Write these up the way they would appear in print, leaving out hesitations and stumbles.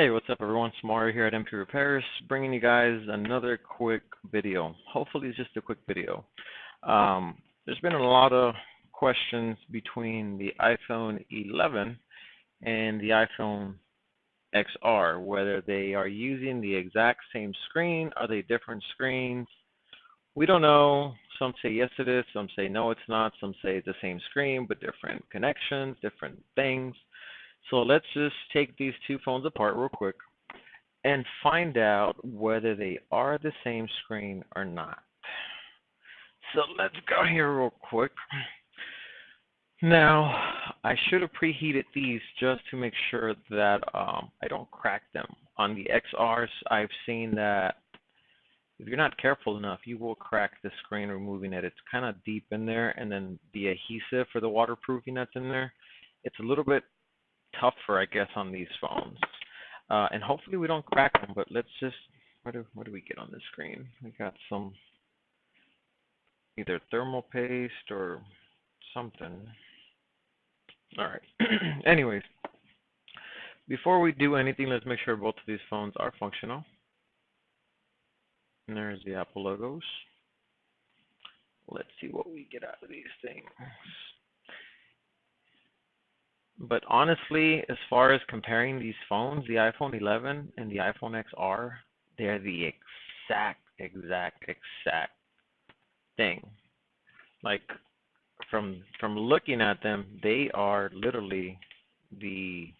Hey, what's up everyone? It's Mario here at MP Repairs, bringing you guys another quick video. Hopefully it's just a quick video. There's been a lot of questions between the iPhone 11 and the iPhone XR, whether they are using the exact same screen, are they different screens? We don't know. Some say yes it is, some say no it's not, some say it's the same screen but different connections, different things. So let's just take these two phones apart real quick and find out whether they are the same screen or not. So let's go here real quick. Now, I should have preheated these just to make sure that I don't crack them. On the XRs, I've seen that if you're not careful enough, you will crack the screen removing it. It's kind of deep in there, and then the adhesive for the waterproofing that's in there, it's a little bit tougher, I guess, on these phones. And hopefully we don't crack them, but let's just, what do we get on the screen? We got some either thermal paste or something. All right. Anyways, before we do anything, let's make sure both of these phones are functional. And there's the Apple logos. Let's see what we get out of these things. But honestly, as far as comparing these phones, the iPhone 11 and the iPhone XR, they're the exact thing. Like from looking at them, they are literally the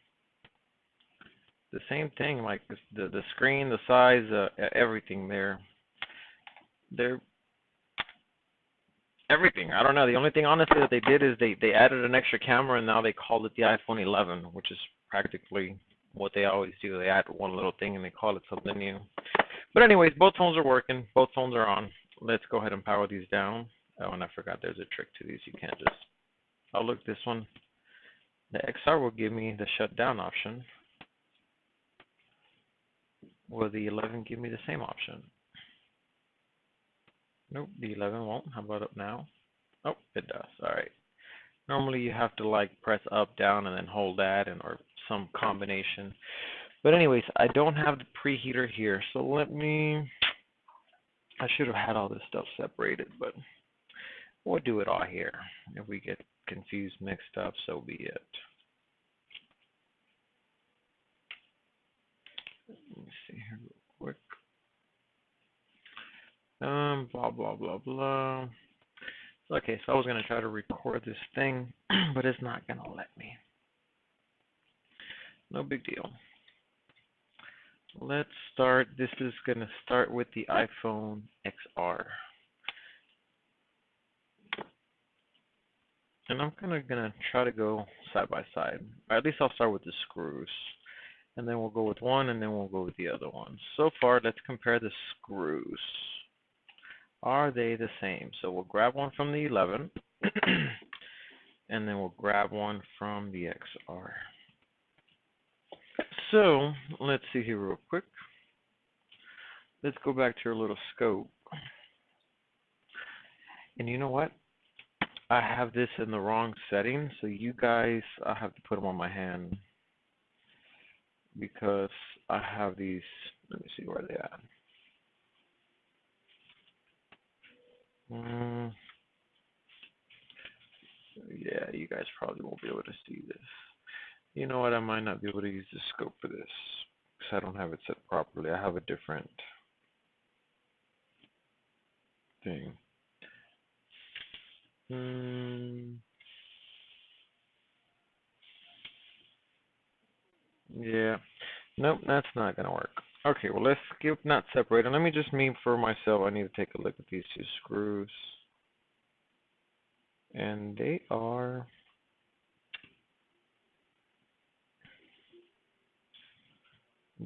same thing. Like the screen, the size, everything. They're everything. I don't know. The only thing, honestly, that they did is they added an extra camera, and now they called it the iPhone 11, which is practically what they always do. They add one little thing, and they call it something new. But anyways, both phones are working. Both phones are on. Let's go ahead and power these down. Oh, and I forgot there's a trick to these. You can't just... Oh, look, this one. The XR will give me the shutdown option. Will the 11 give me the same option? Nope, the 11 won't. How about up now? Oh, it does. All right. Normally you have to like press up, down, and then hold that, or some combination. But anyways, I don't have the preheater here, so let me. I should have had all this stuff separated, but we'll do it all here. If we get confused, mixed up, so be it. Let me see here real quick. Blah, blah, blah, blah. Okay, so I was going to try to record this thing, but it's not going to let me. No big deal. Let's start. This is going to start with the iPhone XR. And I'm kind of going to try to go side by side. Or at least I'll start with the screws. And then we'll go with one, and then we'll go with the other one. So far, let's compare the screws. Are they the same? So we'll grab one from the 11, and then we'll grab one from the XR. So let's see here real quick. Let's go back to our little scope. And you know what? I have this in the wrong setting, so you guys, I have to put them on my hand because I have these. Let me see where they at. Yeah, you guys probably won't be able to see this. You know what? I might not be able to use the scope for this because I don't have it set properly. I have a different thing. Yeah. Nope, that's not going to work. Okay, well, let's skip not separate. And let me just mean for myself, I need to take a look at these two screws. And they are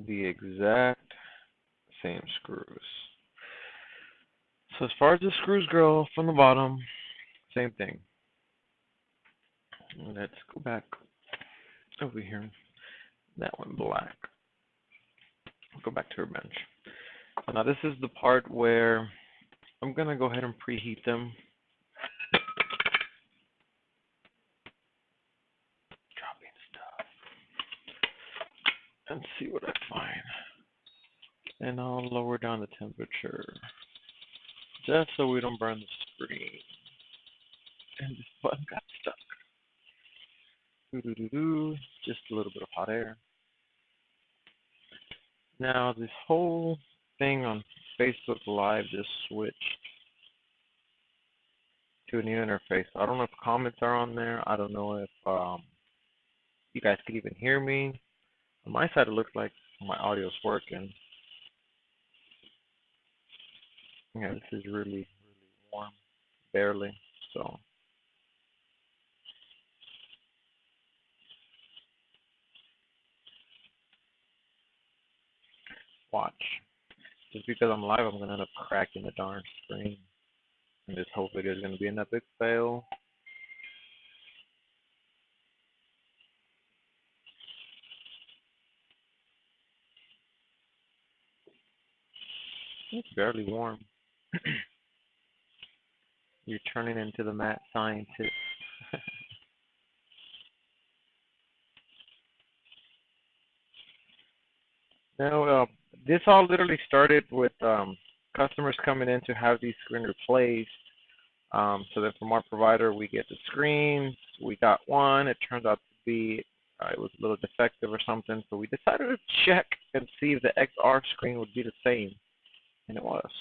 the exact same screws. So as far as the screws go from the bottom, same thing. Let's go back over here. That one black. Go back to our bench. Now this is the part where I'm going to go ahead and preheat them. Dropping stuff. And see what I And I'll lower down the temperature just so we don't burn the screen. And this button got stuck. Just a little bit of hot air. Now this whole thing on Facebook Live just switched to a new interface. I don't know if comments are on there. I don't know if you guys can even hear me. On my side, it looks like my audio's working. Yeah, this is really, really warm, barely. So watch. Just because I'm live, I'm gonna end up cracking the darn screen, and this whole video is gonna be an epic fail. It's barely warm. You're turning into the mad scientist. Now, this all literally started with customers coming in to have these screens replaced. So then from our provider, we get the screens. We got one. It turns out to be it was a little defective or something. So we decided to check and see if the XR screen would be the same, and it was.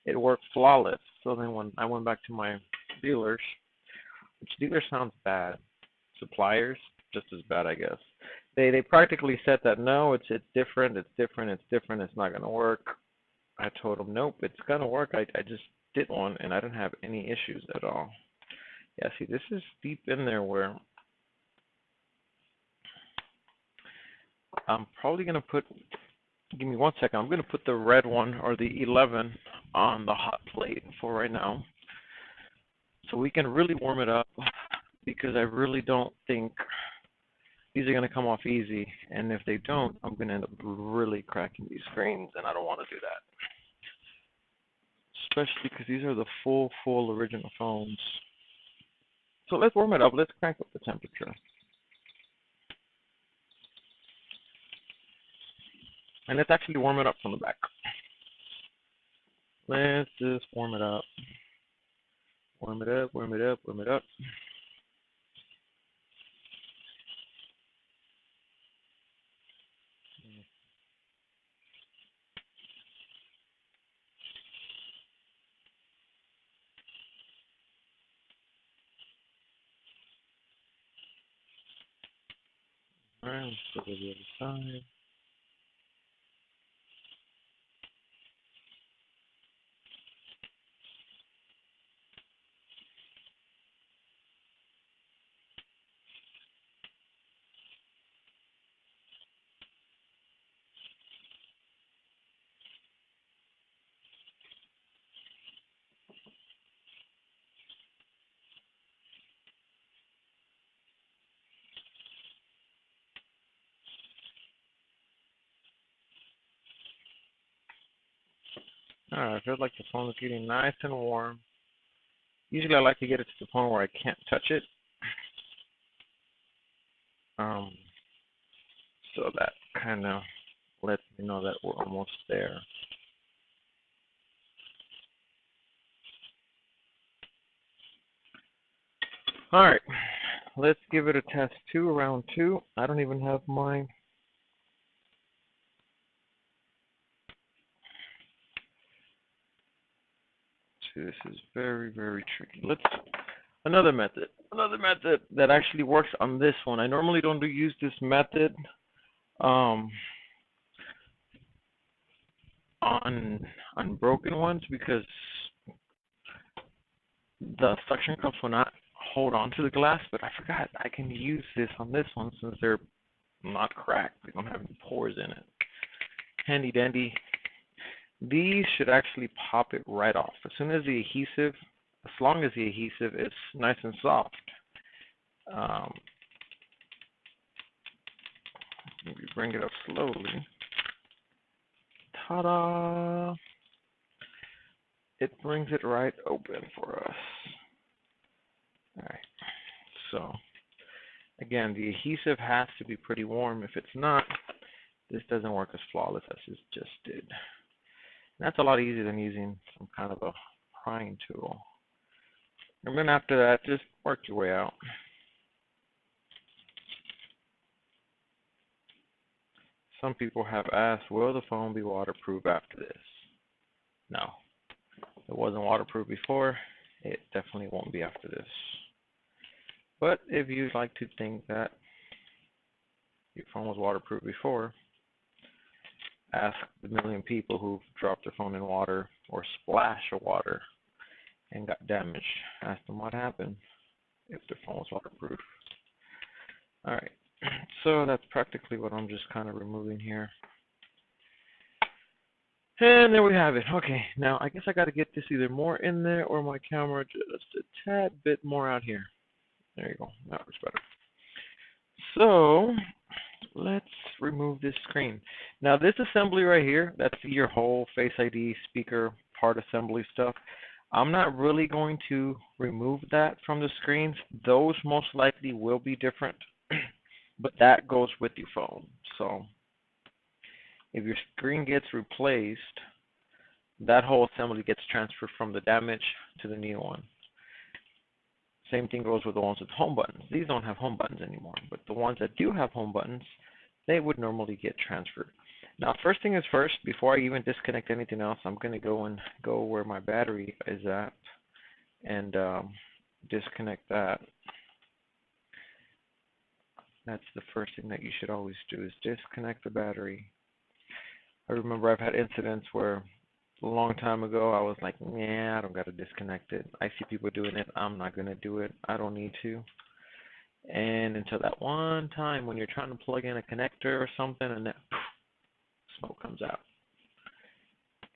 It worked flawless. So then when I went back to my dealers, which dealer sounds bad, suppliers just as bad, I guess. They practically said that no, it's different, it's not gonna work. I told them nope, it's gonna work. I just did one and I didn't have any issues at all. Yeah, see, this is deep in there where I'm probably gonna put. Give me 1 second. I'm gonna put the red one or the 11 on the hot plate for right now, so we can really warm it up, because I really don't think these are going to come off easy, and if they don't, I'm going to end up really cracking these screens, and I don't want to do that. Especially because these are the full original phones. So let's warm it up. Let's crank up the temperature. And let's actually warm it up from the back. Let's just warm it up. Warm it up, warm it up, warm it up. Alright, let's go to the other side. Alright, I feel like the phone is getting nice and warm. Usually I like to get it to the point where I can't touch it. So that kind of lets me know that we're almost there. Alright, let's give it a test 2, round 2. I don't even have mine. See, this is very, very tricky. Another method that actually works on this one. I normally don't use this method on broken ones, because the suction cups will not hold on to the glass, but I forgot I can use this on this one since they're not cracked. They don't have any pores in it. Handy dandy. These should actually pop it right off. As long as the adhesive is nice and soft. Maybe bring it up slowly. Ta-da! It brings it right open for us. Alright, so again, the adhesive has to be pretty warm. If it's not, this doesn't work as flawless as it just did. That's a lot easier than using some kind of a prying tool. And then after that, just work your way out. Some people have asked, will the phone be waterproof after this? No. It wasn't waterproof before. It definitely won't be after this. But if you'd like to think that your phone was waterproof before, ask the million people who've dropped their phone in water or splash of water and got damaged. Ask them what happened if their phone was waterproof. Alright, so that's practically what I'm just kind of removing here. And there we have it. Okay, now I guess I got to get this either more in there or my camera just a tad bit more out here. There you go. That works better. So let's remove this screen. Now this assembly right here, that's your whole Face ID speaker part assembly stuff. I'm not really going to remove that from the screens. Those most likely will be different, but that goes with your phone. So if your screen gets replaced, that whole assembly gets transferred from the damage to the new one. Same thing goes with the ones with home buttons. These don't have home buttons anymore, but the ones that do have home buttons, they would normally get transferred. Now, first thing is first, before I even disconnect anything else, I'm going to go where my battery is at and disconnect that. That's the first thing that you should always do, is disconnect the battery. I remember I've had incidents where a long time ago I was like, yeah, I don't got to disconnect it. I see people doing it. I'm not going to do it. I don't need to. And until that one time when you're trying to plug in a connector or something and that smoke comes out.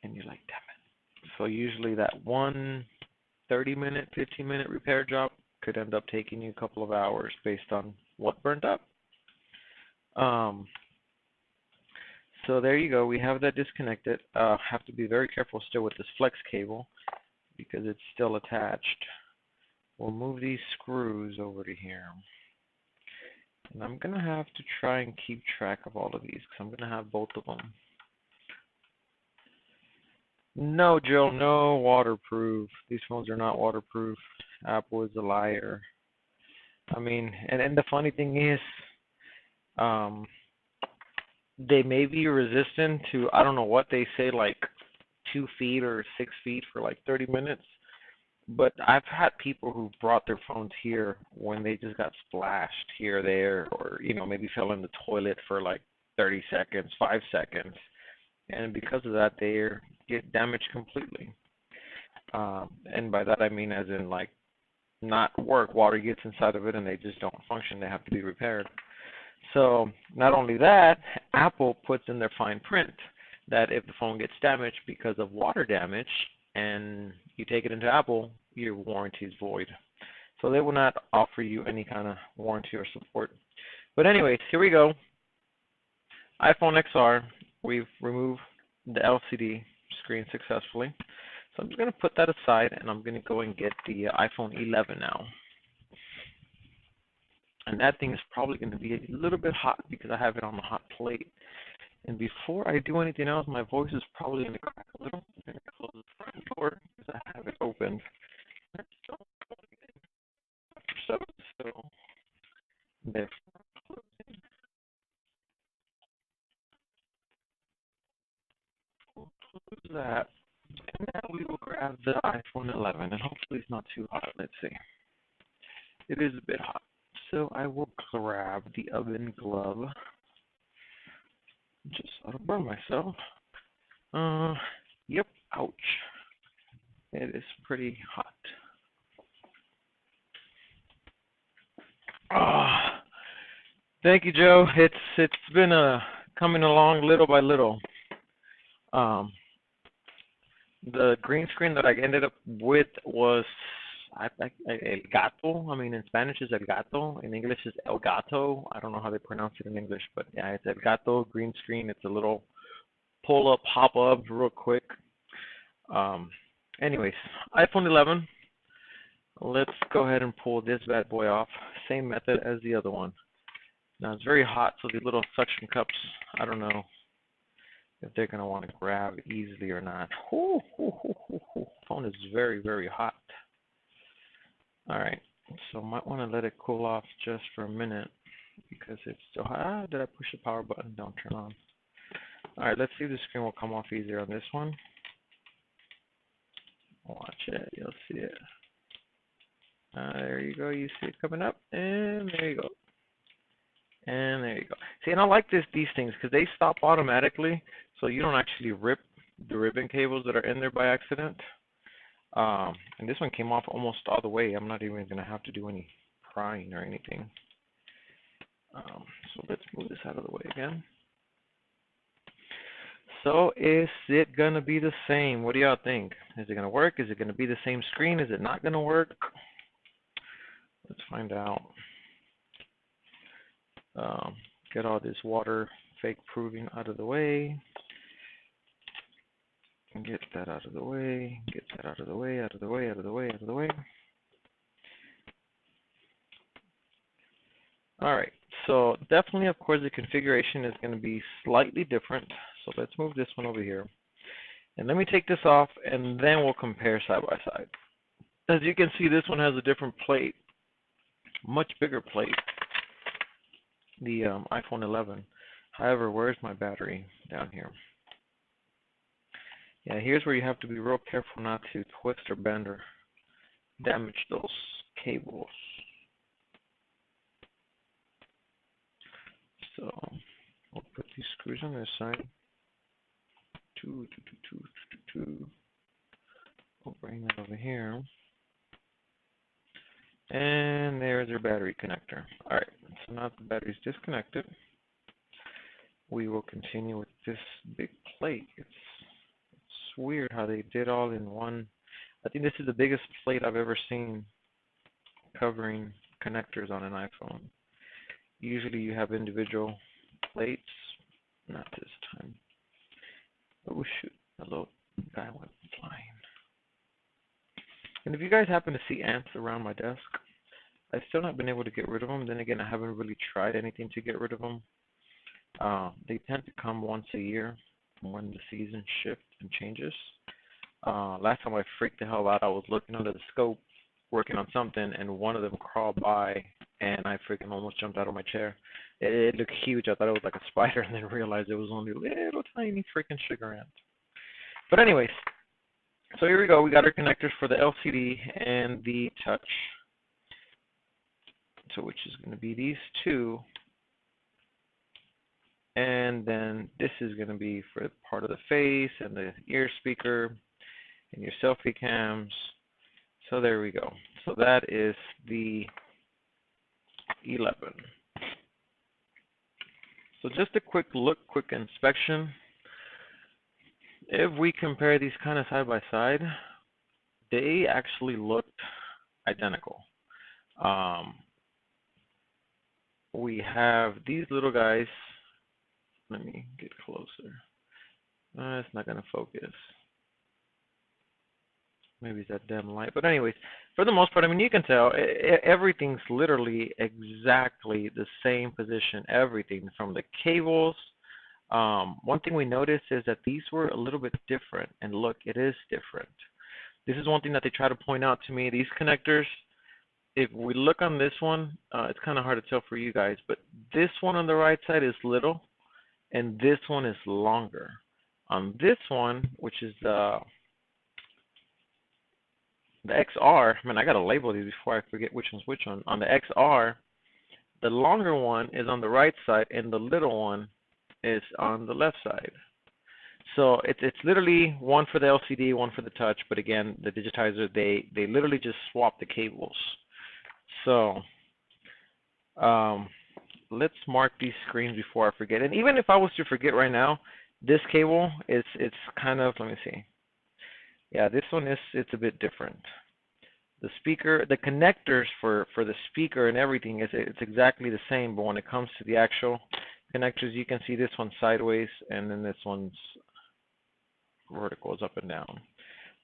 And you're like, damn it. So usually that one 30-minute, 15-minute repair job could end up taking you a couple of hours based on what burnt up. So there you go. We have that disconnected. Have to be very careful still with this flex cable because it's still attached. We'll move these screws over to here. And I'm going to have to try and keep track of all of these because I'm going to have both of them. No, Jill, no waterproof. These phones are not waterproof. Apple is a liar. I mean, and the funny thing is, they may be resistant to, I don't know what they say, like 2 feet or 6 feet for like 30 minutes. But I've had people who brought their phones here when they just got splashed here or there, or, you know, maybe fell in the toilet for like 30 seconds, 5 seconds. And because of that, they get damaged completely. And by that I mean as in like not work, water gets inside of it and they just don't function. They have to be repaired. So not only that, Apple puts in their fine print that if the phone gets damaged because of water damage and you take it into Apple, your warranty is void. So they will not offer you any kind of warranty or support. But anyways, here we go. iPhone XR, we've removed the LCD screen successfully. So I'm just going to put that aside and I'm going to go and get the iPhone 11 now. And that thing is probably going to be a little bit hot because I have it on the hot plate. And before I do anything else, my voice is probably going to crack a little. I'm going to close the front door because I have it open. So there. We'll close that. And now we will grab the iPhone 11. And hopefully it's not too hot. Let's see. It is a bit hot. So I will grab the oven glove. Just so I don't burn myself. Yep, ouch. It is pretty hot. Thank you, Joe. It's been coming along little by little. The green screen that I ended up with was El Gato. I mean, in Spanish is El Gato. In English is El Gato. I don't know how they pronounce it in English, but yeah, it's El Gato green screen. It's a little pull up, pop up, real quick. Anyways, iPhone 11. Let's go ahead and pull this bad boy off. Same method as the other one. Now it's very hot, so the little suction cups, I don't know. if they're going to want to grab easily or not. Ooh, ooh, ooh, ooh, ooh. Phone is very, very hot. All right, so might want to let it cool off just for a minute because it's still hot. Ah, did I push the power button? Don't turn on. All right, let's see if the screen will come off easier on this one. Watch it, you'll see it. There you go, you see it coming up, and there you go. And there you go. See, and I like these things because they stop automatically, so you don't actually rip the ribbon cables that are in there by accident. And this one came off almost all the way. I'm not even going to have to do any prying or anything. So let's move this out of the way again. So is it going to be the same? What do y'all think? Is it going to work? Is it going to be the same screen? Is it not going to work? Let's find out. Get all this water fake proving out of the way. And get that out of the way. Get that out of the way, out of the way, out of the way, out of the way. All right. So definitely, of course, the configuration is going to be slightly different. So let's move this one over here. And let me take this off, and then we'll compare side by side. As you can see, this one has a different plate, much bigger plate, the iPhone 11. However, where's my battery? Down here. Yeah, here's where you have to be real careful not to twist or bend or damage those cables. So we'll put these screws on this side. Two. We'll bring that over here. And there's your battery connector. All right, so now the battery's disconnected. We will continue with this big plate. It's weird how they did all in one. I think this is the biggest plate I've ever seen covering connectors on an iPhone. Usually you have individual plates. Not this time. Oh shoot, a little guy went flying. And if you guys happen to see ants around my desk, I've still not been able to get rid of them. Then again, I haven't really tried anything to get rid of them. They tend to come once a year when the season shifts and changes. Last time I freaked the hell out, I was looking under the scope, working on something, and one of them crawled by, and I freaking almost jumped out of my chair. It looked huge. I thought it was like a spider, and then realized it was only a little tiny freaking sugar ant. But anyways, so here we go. We got our connectors for the LCD and the touch. So which is going to be these two. And then this is going to be for part of the face and the ear speaker and your selfie cams. So there we go. So that is the 11. So just a quick look, quick inspection. If we compare these kind of side by side, they actually looked identical. We have these little guys. Let me get closer. It's not going to focus. Maybe it's that damn light. But anyways, for the most part, I mean, you can tell everything's literally exactly the same position. Everything from the cables. One thing we noticed is that these were a little bit different. And look, it is different. This is one thing that they try to point out to me. These connectors, if we look on this one, it's kind of hard to tell for you guys. But this one on the right side is little. And this one is longer. On this one, which is the XR, man, I gotta label these before I forget which one's which one. On the XR, the longer one is on the right side, and the little one is on the left side. So it's literally one for the LCD, one for the touch. But again, the digitizer, they literally just swap the cables. So let's mark these screens before I forget. And even if I was to forget right now, this cable it's kind of, let me see. Yeah, this one it's a bit different. The speaker, the connectors for the speaker and everything it's exactly the same, but when it comes to the actual connectors, you can see this one's sideways and then this one's vertical, is up and down.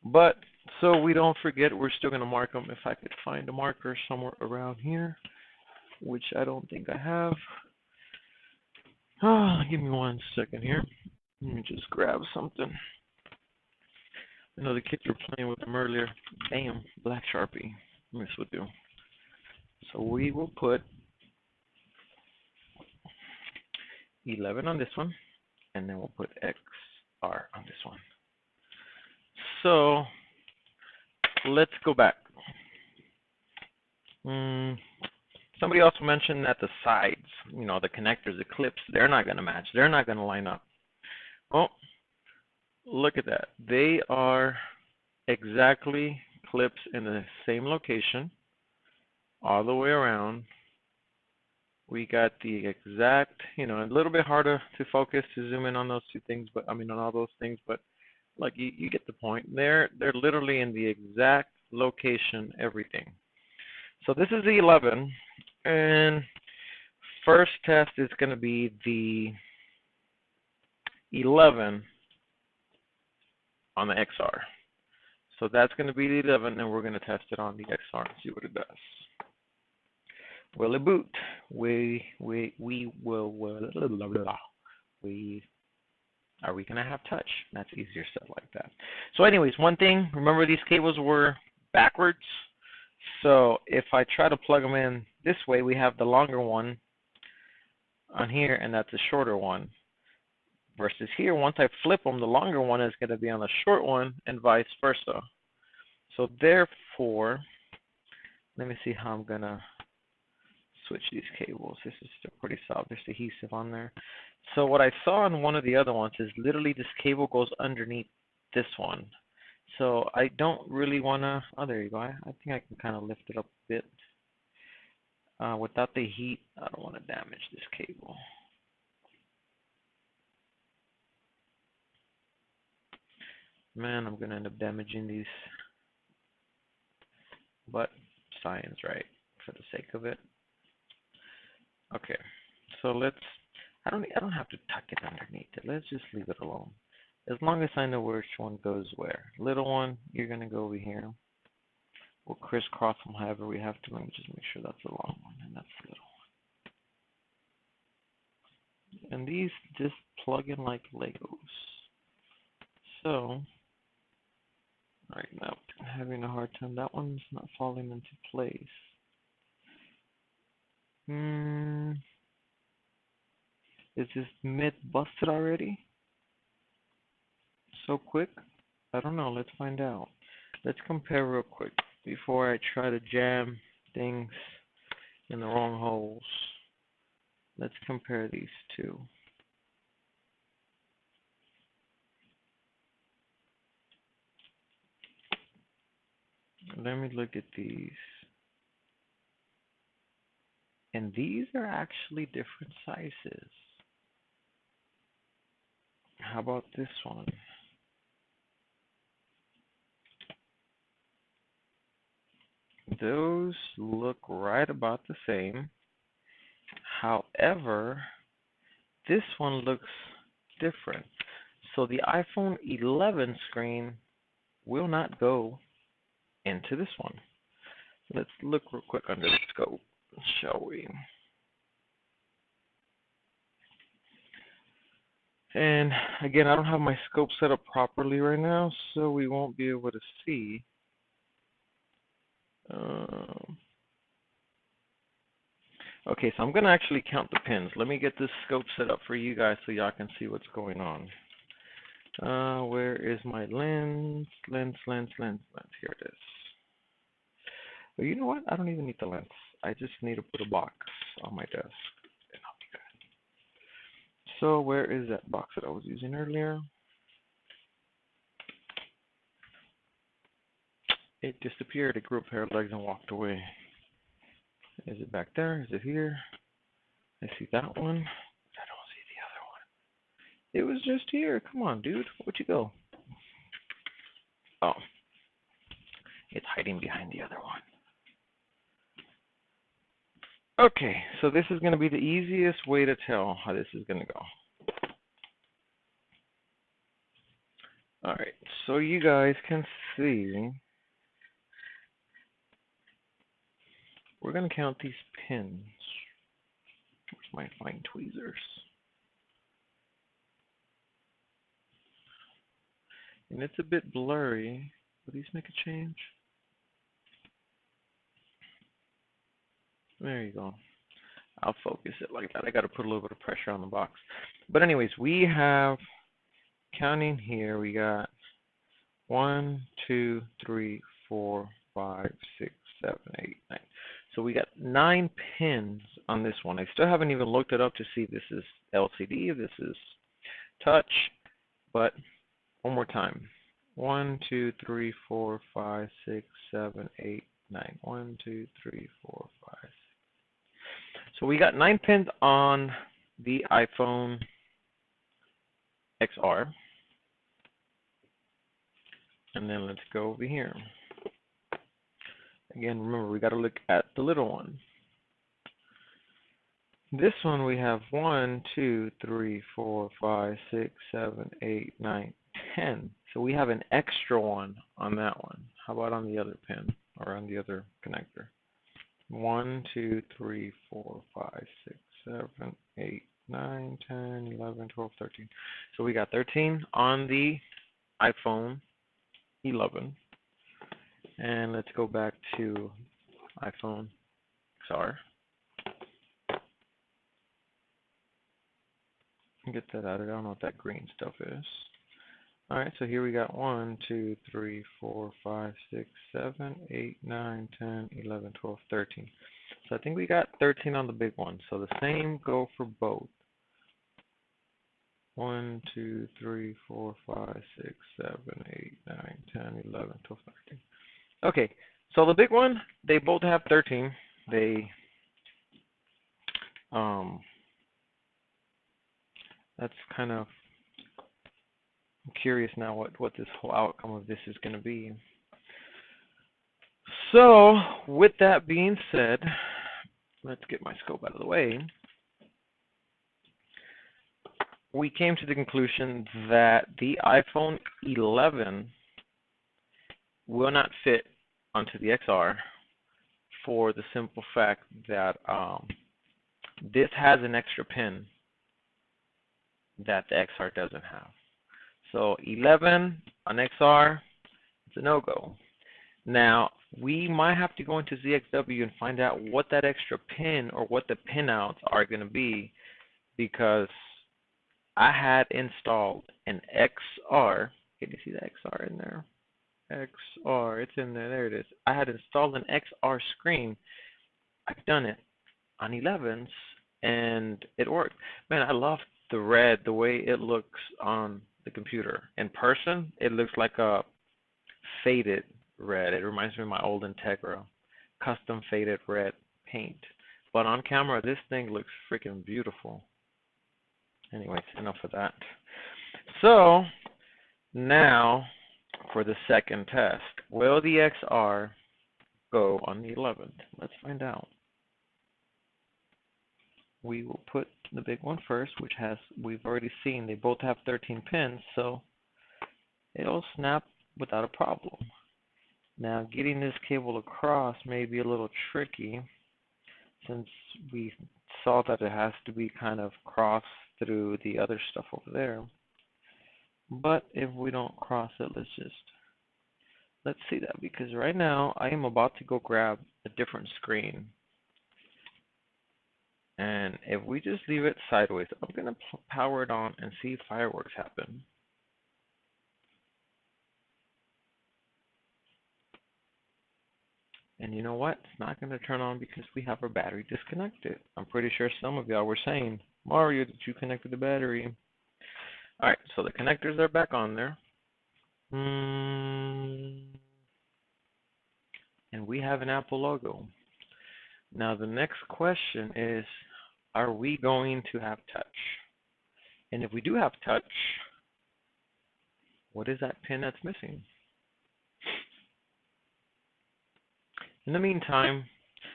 But so we don't forget, we're still going to mark them. If I could find a marker somewhere around here, which I don't think I have. Give me 1 second here. Let me just grab something. I know the kids were playing with them earlier. Bam, black Sharpie. This would do. So we will put 11 on this one, and then we'll put XR on this one. So let's go back. Somebody also mentioned that the sides, you know, the connectors, the clips, they're not going to match. They're not going to line up. Well, look at that. They are exactly clips in the same location all the way around. We got the exact, you know, a little bit harder to focus to zoom in on those two things, but I mean on all those things, but like you get the point. They're literally in the exact location, everything. So this is the 11, and first test is going to be the 11 on the XR. So that's going to be the 11, and we're going to test it on the XR and see what it does. Will it boot? We will. Are we going to have touch? That's easier said like that. So anyways, one thing, remember these cables were backwards. So if I try to plug them in this way, we have the longer one on here, and that's a shorter one. Versus here, once I flip them, the longer one is going to be on the short one, and vice versa. So therefore, let me see how I'm going to switch these cables. This is still pretty solid. There's adhesive on there. So what I saw on one of the other ones is literally this cable goes underneath this one. So I don't really want to, oh, there you go. I think I can kind of lift it up a bit. Without the heat, I don't want to damage this cable. Man, I'm going to end up damaging these. But science, right? For the sake of it. Okay, so let's, I don't have to tuck it underneath it. Let's just leave it alone. As long as I know which one goes where. Little one, you're going to go over here. We'll crisscross them however we have to. Let me just make sure that's the long one and that's the little one. And these just plug in like Legos. So, right now, I'm having a hard time. That one's not falling into place. Is this myth busted already? So quick? I don't know. Let's find out. Let's compare real quick before I try to jam things in the wrong holes. Let's compare these two. Let me look at these. And these are actually different sizes. How about this one? Those look right about the same. However, this one looks different. So the iPhone 11 screen will not go into this one. Let's look real quick under the scope, shall we? And again, I don't have my scope set up properly right now, so we won't be able to see. Okay, so I'm going to actually count the pins. Let me get this scope set up for you guys so y'all can see what's going on. Where is my lens? Lens. Here it is. Well, you know what? I don't even need the lens. I just need to put a box on my desk, and I'll be good. So where is that box that I was using earlier? It disappeared. It grew a pair of legs and walked away. Is it back there? Is it here? I see that one. I don't see the other one. It was just here. Come on, dude. Where'd you go? Oh. It's hiding behind the other one. Okay, so this is going to be the easiest way to tell how this is going to go. Alright, so you guys can see, we're going to count these pins. Where's my fine tweezers? And it's a bit blurry. Will these make a change? There you go. I'll focus it like that. I got to put a little bit of pressure on the box. But anyways, we have, counting here, we got 1, 2, 3, 4, 5, 6, 7, 8, 9. So we got 9 pins on this one. I still haven't even looked it up to see if this is LCD, this is touch, but one more time. 1, 2, 3, 4, 5, 6, 7, 8, 9. 1, 2, 3, 4, 5, 6. So we got 9 pins on the iPhone XR. And then let's go over here. Again, remember, we got to look at the little one. This one we have 1, 2, 3, 4, 5, 6, 7, 8, 9, 10. So we have an extra one on that one. How about on the other pin or on the other connector? 1, 2, 3, 4, 5, 6, 7, 8, 9, 10, 11, 12, 13. So we got 13 on the iPhone 11. And let's go back to iPhone XR. Get that out of there. I don't know what that green stuff is. Alright, so here we got 1, 2, 3, 4, 5, 6, 7, 8, 9, 10, 11, 12, 13. So I think we got 13 on the big one. So the same go for both. 1, 2, 3, 4, 5, 6, 7, 8, 9, 10, 11, 12, 13. Okay, so the big one, they both have 13. That's kind of, I'm curious now what this whole outcome of this is going to be. So, with that being said, let's get my scope out of the way. We came to the conclusion that the iPhone 11 will not fit onto the XR for the simple fact that this has an extra pin that the XR doesn't have. So 11 on XR, it's a no-go. Now, we might have to go into ZXW and find out what that extra pin or what the pinouts are going to be, because I had installed an XR. Can you see the XR in there? XR, it's in there. There it is. I had installed an XR screen. I've done it on 11s, and it worked. Man, I love the red, the way it looks on the computer. In person, it looks like a faded red. It reminds me of my old Integra, custom faded red paint. But on camera, this thing looks freaking beautiful. Anyways, enough of that. So, now for the second test. Will the XR go on the 11th? Let's find out. We will put the big one first, which has, we've already seen, they both have 13 pins, so it'll snap without a problem. Now, getting this cable across may be a little tricky, since we saw that it has to be kind of crossed through the other stuff over there. But if we don't cross it, let's see that, because right now I am about to go grab a different screen. And if we just leave it sideways, I'm going to power it on and see if fireworks happen. And you know what? It's not going to turn on because we have our battery disconnected. I'm pretty sure some of y'all were saying, Mario, did you connect the battery? Alright, so the connectors are back on there. And we have an Apple logo. Now the next question is, are we going to have touch? And if we do have touch, what is that pin that's missing? In the meantime,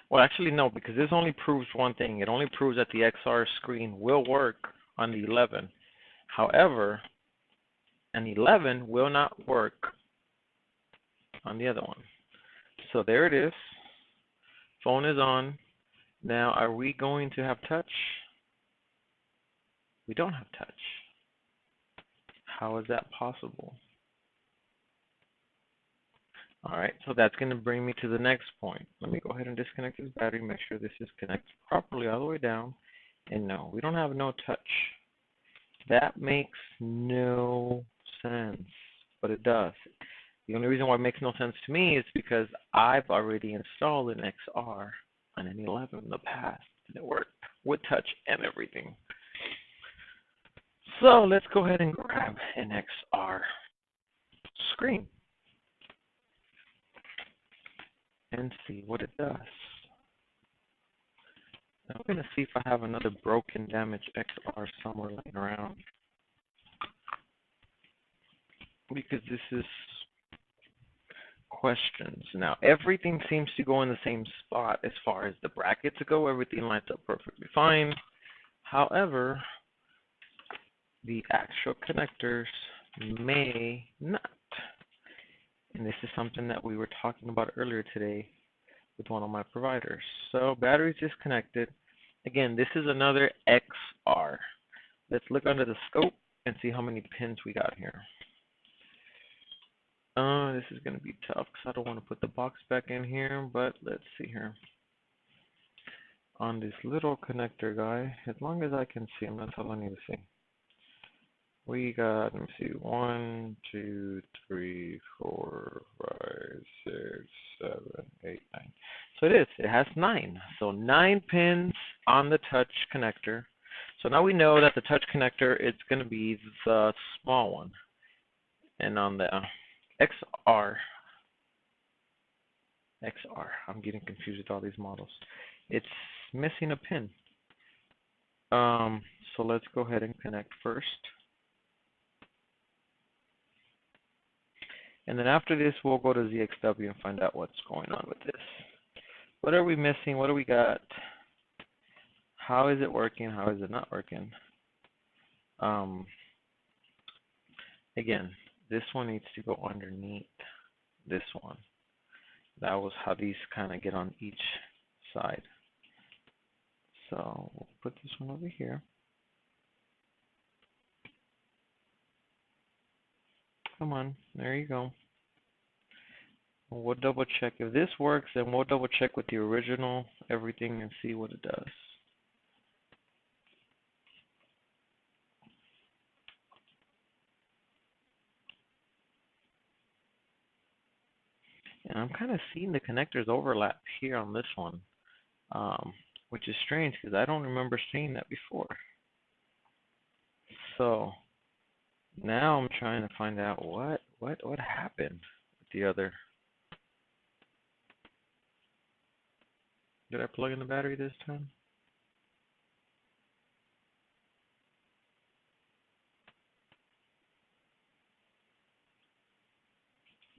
well, actually no, because this only proves one thing. It only proves that the XR screen will work on the 11. However, an 11 will not work on the other one. So there it is. Phone is on. Now, are we going to have touch? We don't have touch. How is that possible? All right, so that's going to bring me to the next point. Let me go ahead and disconnect this battery, make sure this is connected properly all the way down. And no, we don't have no touch. That makes no sense, but it does. The only reason why it makes no sense to me is because I've already installed an XR on an 11 in the past, and it worked with touch and everything. So let's go ahead and grab an XR screen and see what it does. I'm going to see if I have another broken, damaged XR somewhere laying around, because this is questions. Now, everything seems to go in the same spot as far as the brackets go. Everything lines up perfectly fine. However, the actual connectors may not. And this is something that we were talking about earlier today with one of my providers. So batteries disconnected. Again, this is another XR. Let's look under the scope and see how many pins we got here. This is going to be tough because I don't want to put the box back in here, but let's see here. On this little connector guy, as long as I can see him, that's all I need to see. We got, let me see, 1, 2, 3, 4, 5, 6, 7, 8, 9. So it has 9. So 9 pins on the touch connector. So now we know that the touch connector, it's going to be the small one. And on the XR, I'm getting confused with all these models. It's missing a pin. So let's go ahead and connect first. And then after this, we'll go to ZXW and find out what's going on with this. What are we missing? What do we got? How is it working? How is it not working? Again, this one needs to go underneath this one. That was how these kind of get on each side. So we'll put this one over here. Come on, there you go. We'll double check if this works, and we'll double check with the original everything and see what it does. And I'm kind of seeing the connectors overlap here on this one, which is strange because I don't remember seeing that before. So now I'm trying to find out what happened with the other. Did I plug in the battery this time?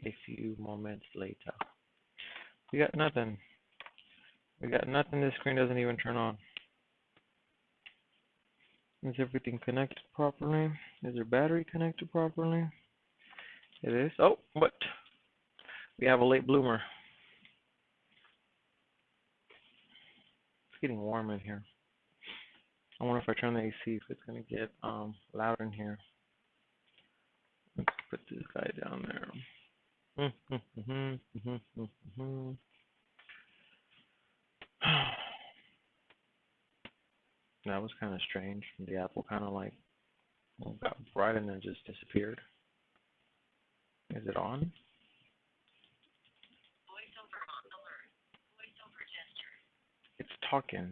A few moments later. We got nothing. We got nothing. This screen doesn't even turn on. Is everything connected properly? Is your battery connected properly? It is. Oh, what? We have a late bloomer. It's getting warm in here. I wonder if I turn the AC if it's going to get loud in here. Let's put this guy down there. That was kind of strange. The Apple kind of like got bright and then just disappeared. Is it on? Voiceover on alert. Voiceover gesture. It's talking.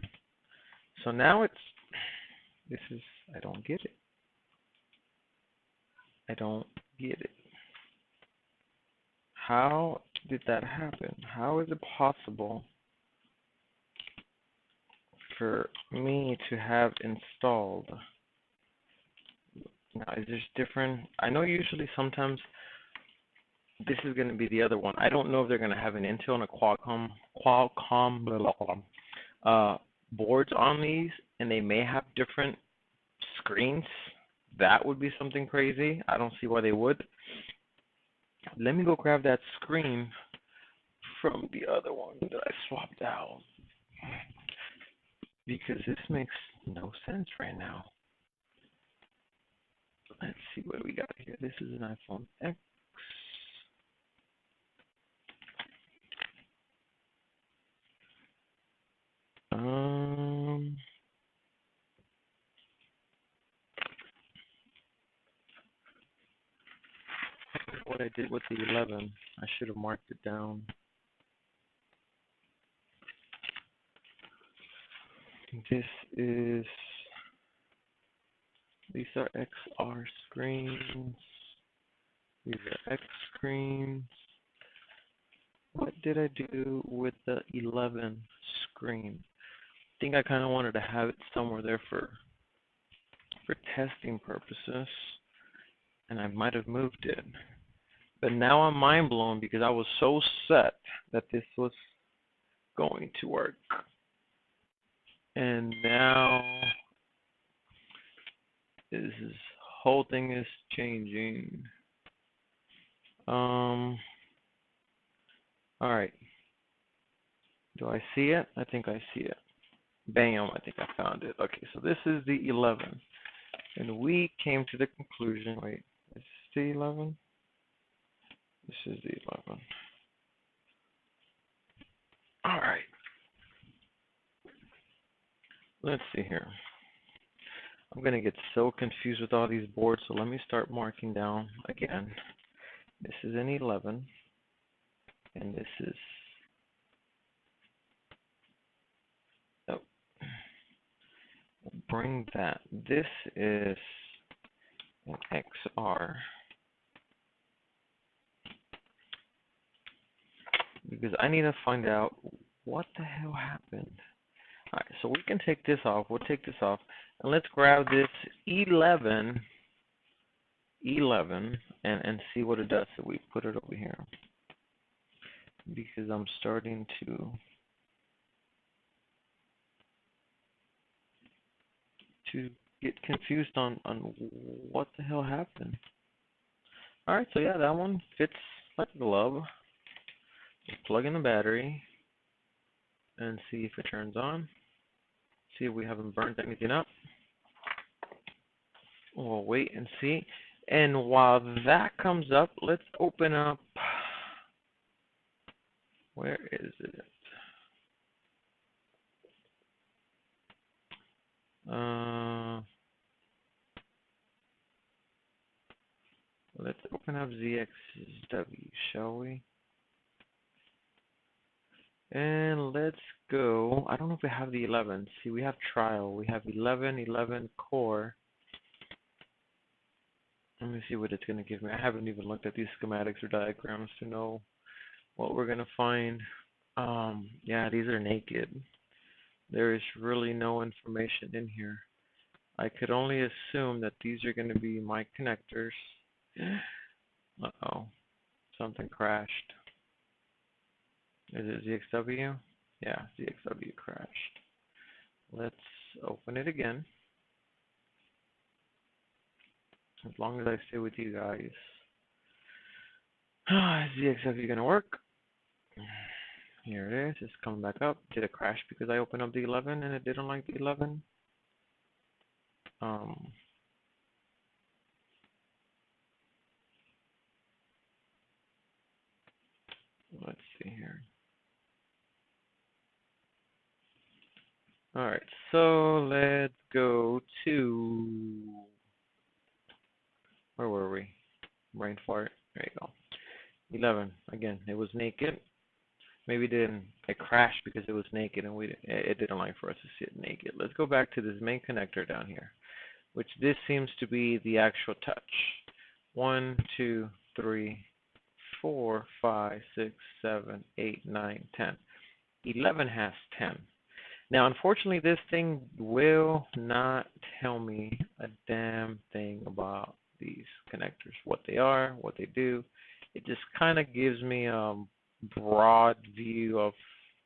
So now I don't get it. I don't get it. How did that happen? How is it possible for me to have installed? Now, is this different? I know usually sometimes this is going to be the other one. I don't know if they're going to have an Intel and a Qualcomm boards on these, and they may have different screens. That would be something crazy. I don't see why they would. Let me go grab that screen from the other one that I swapped out, because this makes no sense right now. Let's see what we got here. This is an iPhone X. what I did with the 11. I should have marked it down. This is, these are XR screens. These are X screens. What did I do with the 11 screen? I think I kind of wanted to have it somewhere there for testing purposes, and I might have moved it. But now I'm mind blown because I was so set that this was going to work. And now this whole thing is changing. All right. Do I see it? I think I see it. Bam, I think I found it. Okay, so this is the 11. And we came to the conclusion, wait, is this the 11? This is the 11. All right. Let's see here. I'm going to get so confused with all these boards, so let me start marking down again. This is an 11, and this is, oh, bring that. This is an XR. Because I need to find out what the hell happened. All right, so we can take this off. We'll take this off. And let's grab this 11, and see what it does. So we put it over here. Because I'm starting to get confused on what the hell happened. All right, so yeah, that one fits like a glove. Just plug in the battery and see if it turns on. See if we haven't burnt anything up. We'll wait and see. And while that comes up, let's open up. Where is it? Let's open up ZXW, shall we? And let's go. I don't know if we have the 11. See, we have trial. We have 11 core. Let me see what it's going to give me. I haven't even looked at these schematics or diagrams to know what we're going to find. Yeah, these are naked. There is really no information in here. I could only assume that these are going to be my connectors. Uh-oh. Something crashed. Is it ZXW? Yeah, ZXW crashed. Let's open it again. As long as I stay with you guys. Is ZXW gonna work? Here it is. It's coming back up. Did it crash because I opened up the 11 and it didn't like the 11? Let's see here. All right, so let's go to, where were we? Brain fart. There you go. 11. Again, it was naked. Maybe it crashed because it was naked and it didn't like for us to see it naked. Let's go back to this main connector down here, which this seems to be the actual touch. 1, 2, 3, 4, 5, 6, 7, 8, 9, 10. 11 has 10. Now, unfortunately, this thing will not tell me a damn thing about these connectors, what they are, what they do. It just kind of gives me a broad view of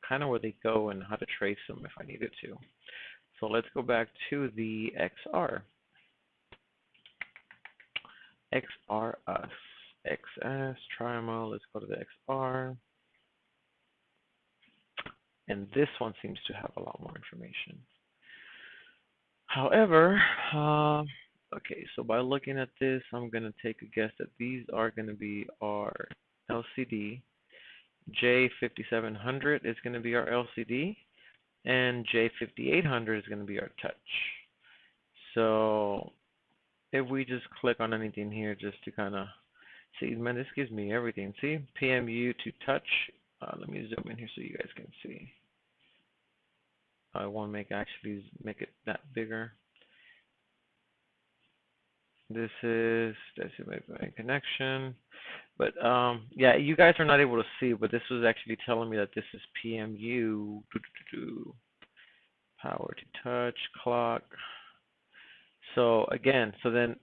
kind of where they go and how to trace them if I needed to. So let's go back to the XR. XRS. XS, Trimo, let's go to the XR. And this one seems to have a lot more information. However, okay, so by looking at this, I'm going to take a guess that these are going to be our LCD. J5700 is going to be our LCD, and J5800 is going to be our touch. So if we just click on anything here just to kind of See, man, this gives me everything. See, PMU to touch. Let me zoom in here so you guys can see. I want to make it that bigger. This is my connection. But yeah, you guys are not able to see, but this was actually telling me that this is PMU. Power to touch, clock. So again, so then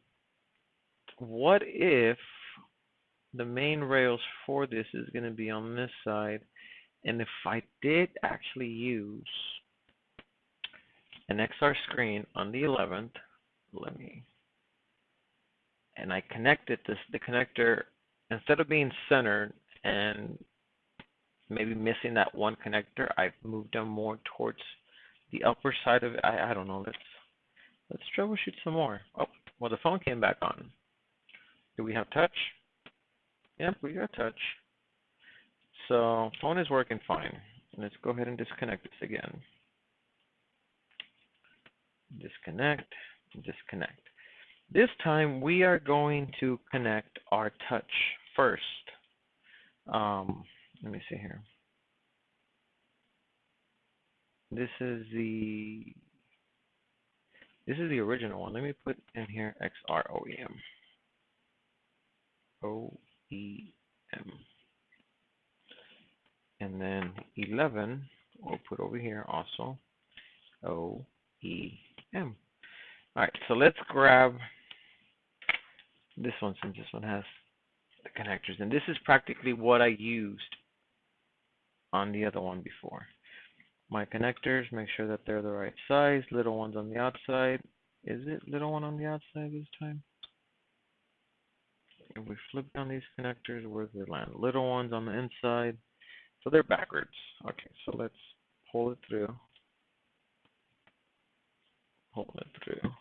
what if the main rails for this is going to be on this side, and if I did actually use an XR screen on the 11th, and I connected the connector, instead of being centered and maybe missing that one connector, I've moved them more towards the upper side of it. I don't know. Let's troubleshoot some more. Oh, well, the phone came back on. Do we have touch? Yep, we got touch. So phone is working fine. Let's go ahead and disconnect this again. Disconnect, disconnect. This time we are going to connect our touch first. Let me see here. This is the original one. Let me put in here XR OEM. OEM. And then 11 we'll put over here also. OEM. Alright, so let's grab this one since this one has the connectors. And this is practically what I used on the other one before. My connectors, make sure that they're the right size. Little ones on the outside. Is it little one on the outside this time? If we flip down these connectors, where do they land? Little ones on the inside. So they're backwards. Okay, so let's pull it through. Pull it through.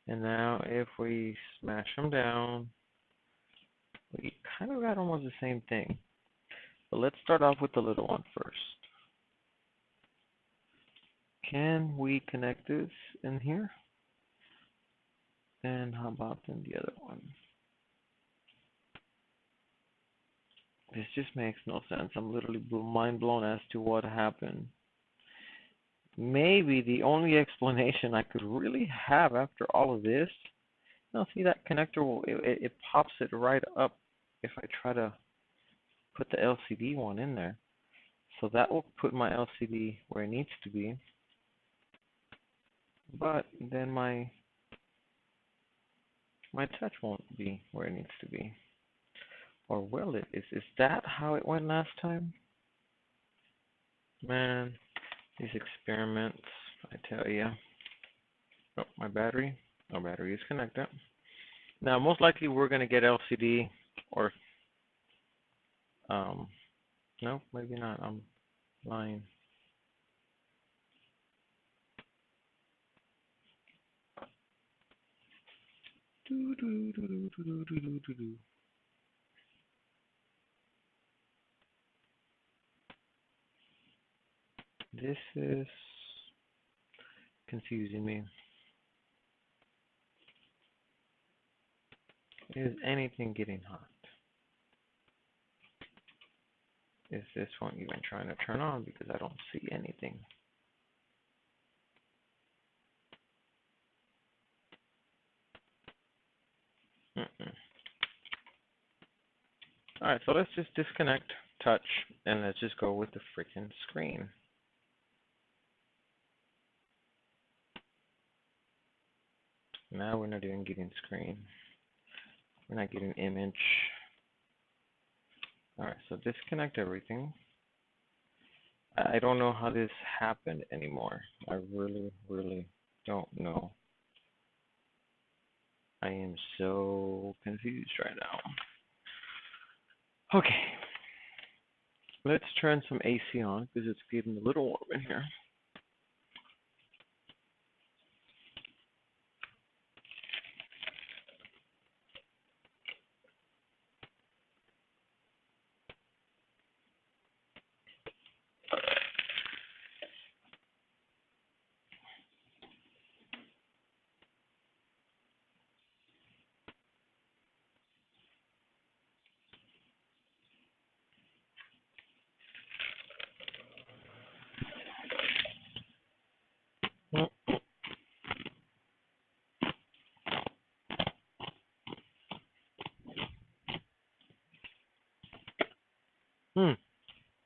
And now if we smash them down, we kind of got almost the same thing. But let's start off with the little one first. Can we connect this in here? And how about in the other one? This just makes no sense. I'm literally mind blown as to what happened. Maybe the only explanation I could really have after all of this, now see that connector, it pops it right up if I try to put the LCD one in there. So that will put my LCD where it needs to be. But then my touch won't be where it needs to be. Or will it? Is that how it went last time? Man, these experiments, I tell you. Oh, my battery. No battery is connected. Now, most likely we're going to get LCD or, no, maybe not. I'm lying. This is confusing me. Is anything getting hot? Is this one even trying to turn on? Because I don't see anything. Alright, so let's just disconnect touch and let's just go with the freaking screen. Now we're not even getting screen. We're not getting image. Alright, so disconnect everything. I don't know how this happened anymore. I really, really don't know. I am so confused right now. Okay. Let's turn some AC on because it's getting a little warm in here.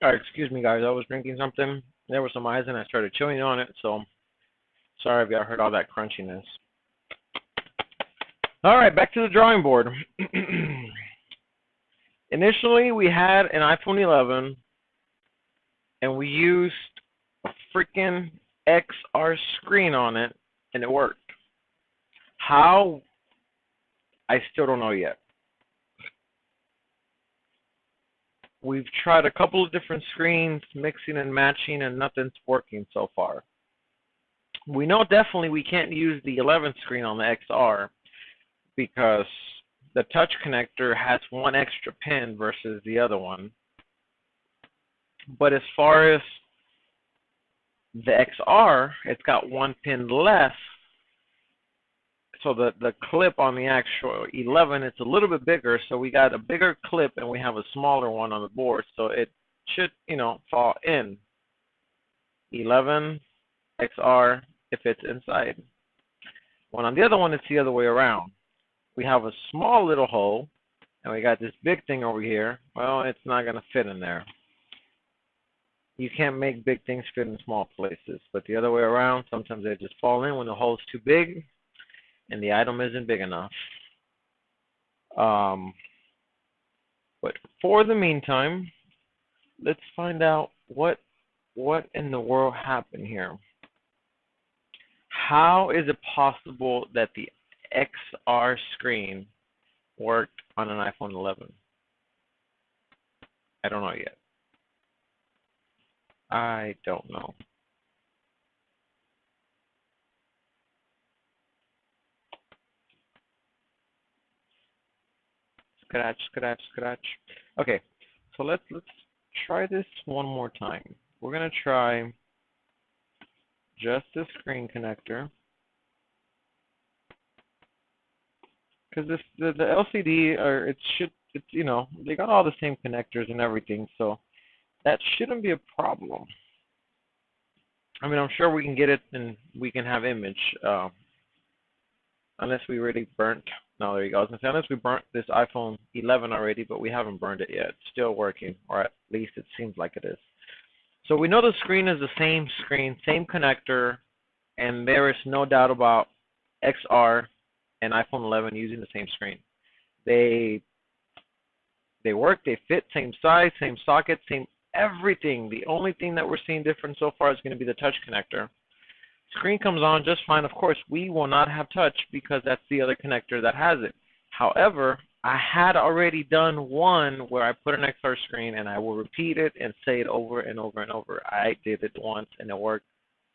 All right, excuse me, guys. I was drinking something. There was some ice, and I started chewing on it. So sorry if y'all heard all that crunchiness. All right, back to the drawing board. Initially, we had an iPhone 11, and we used a freaking XR screen on it, and it worked. How? I still don't know yet. We've tried a couple of different screens, mixing and matching, and nothing's working so far. We know definitely we can't use the 11 screen on the XR because the touch connector has one extra pin versus the other one. But as far as the XR, it's got one pin less. So the clip on the actual 11, it's a little bit bigger. So we got a bigger clip and we have a smaller one on the board. So it should, fall in. 11 XR if it's inside. When on the other one, it's the other way around. We have a small little hole, and we got this big thing over here. Well, it's not going to fit in there. You can't make big things fit in small places. But the other way around, sometimes they just fall in when the hole's too big and the item isn't big enough. But for the meantime, let's find out what in the world happened here. How is it possible that the XR screen worked on an iPhone 11? I don't know yet. I don't know. Scratch. Okay, so let's try this one more time. We're gonna try just the screen connector, because the LCD they got all the same connectors and everything, so that shouldn't be a problem. I mean, I'm sure we can get it and we can have image, unless we really burnt. No, there you go. I was gonna say, unless we burnt this iPhone 11 already, but we haven't burned it yet. It's still working, or at least it seems like it is. So we know the screen is the same screen, same connector, and there is no doubt about XR and iPhone 11 using the same screen. They work, they fit, same size, same socket, same everything. The only thing that we're seeing different so far is going to be the touch connector. Screen comes on just fine. Of course, we will not have touch because that's the other connector that has it. However, I had already done one where I put an XR screen, and I will repeat it and say it over and over and over. I did it once, and it worked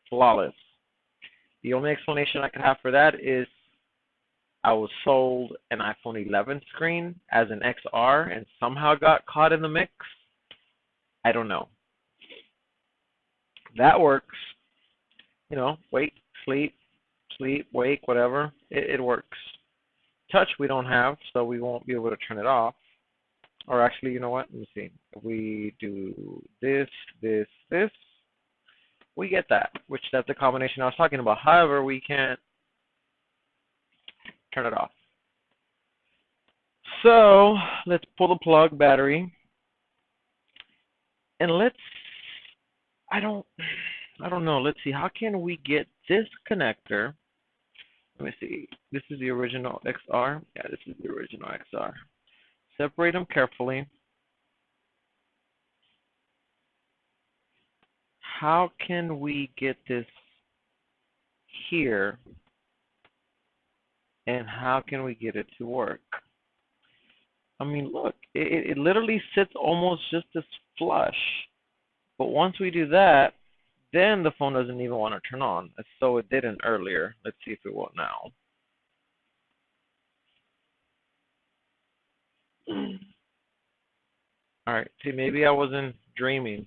flawless. The only explanation I can have for that is I was sold an iPhone 11 screen as an XR and somehow got caught in the mix. I don't know. That works. Wake, sleep, wake, whatever. It works. Touch we don't have, so we won't be able to turn it off. Or actually, you know what? Let me see. If we do this, we get that, which that's the combination I was talking about. However, we can't turn it off. So let's pull the plug battery, and I don't know. Let's see. How can we get this connector? Let me see. This is the original XR. Yeah, this is the original XR. Separate them carefully. How can we get this here? And how can we get it to work? I mean, look, it literally sits almost just as flush. But once we do that, then the phone doesn't even want to turn on. So it didn't earlier. Let's see if it will now. All right, see, maybe I wasn't dreaming.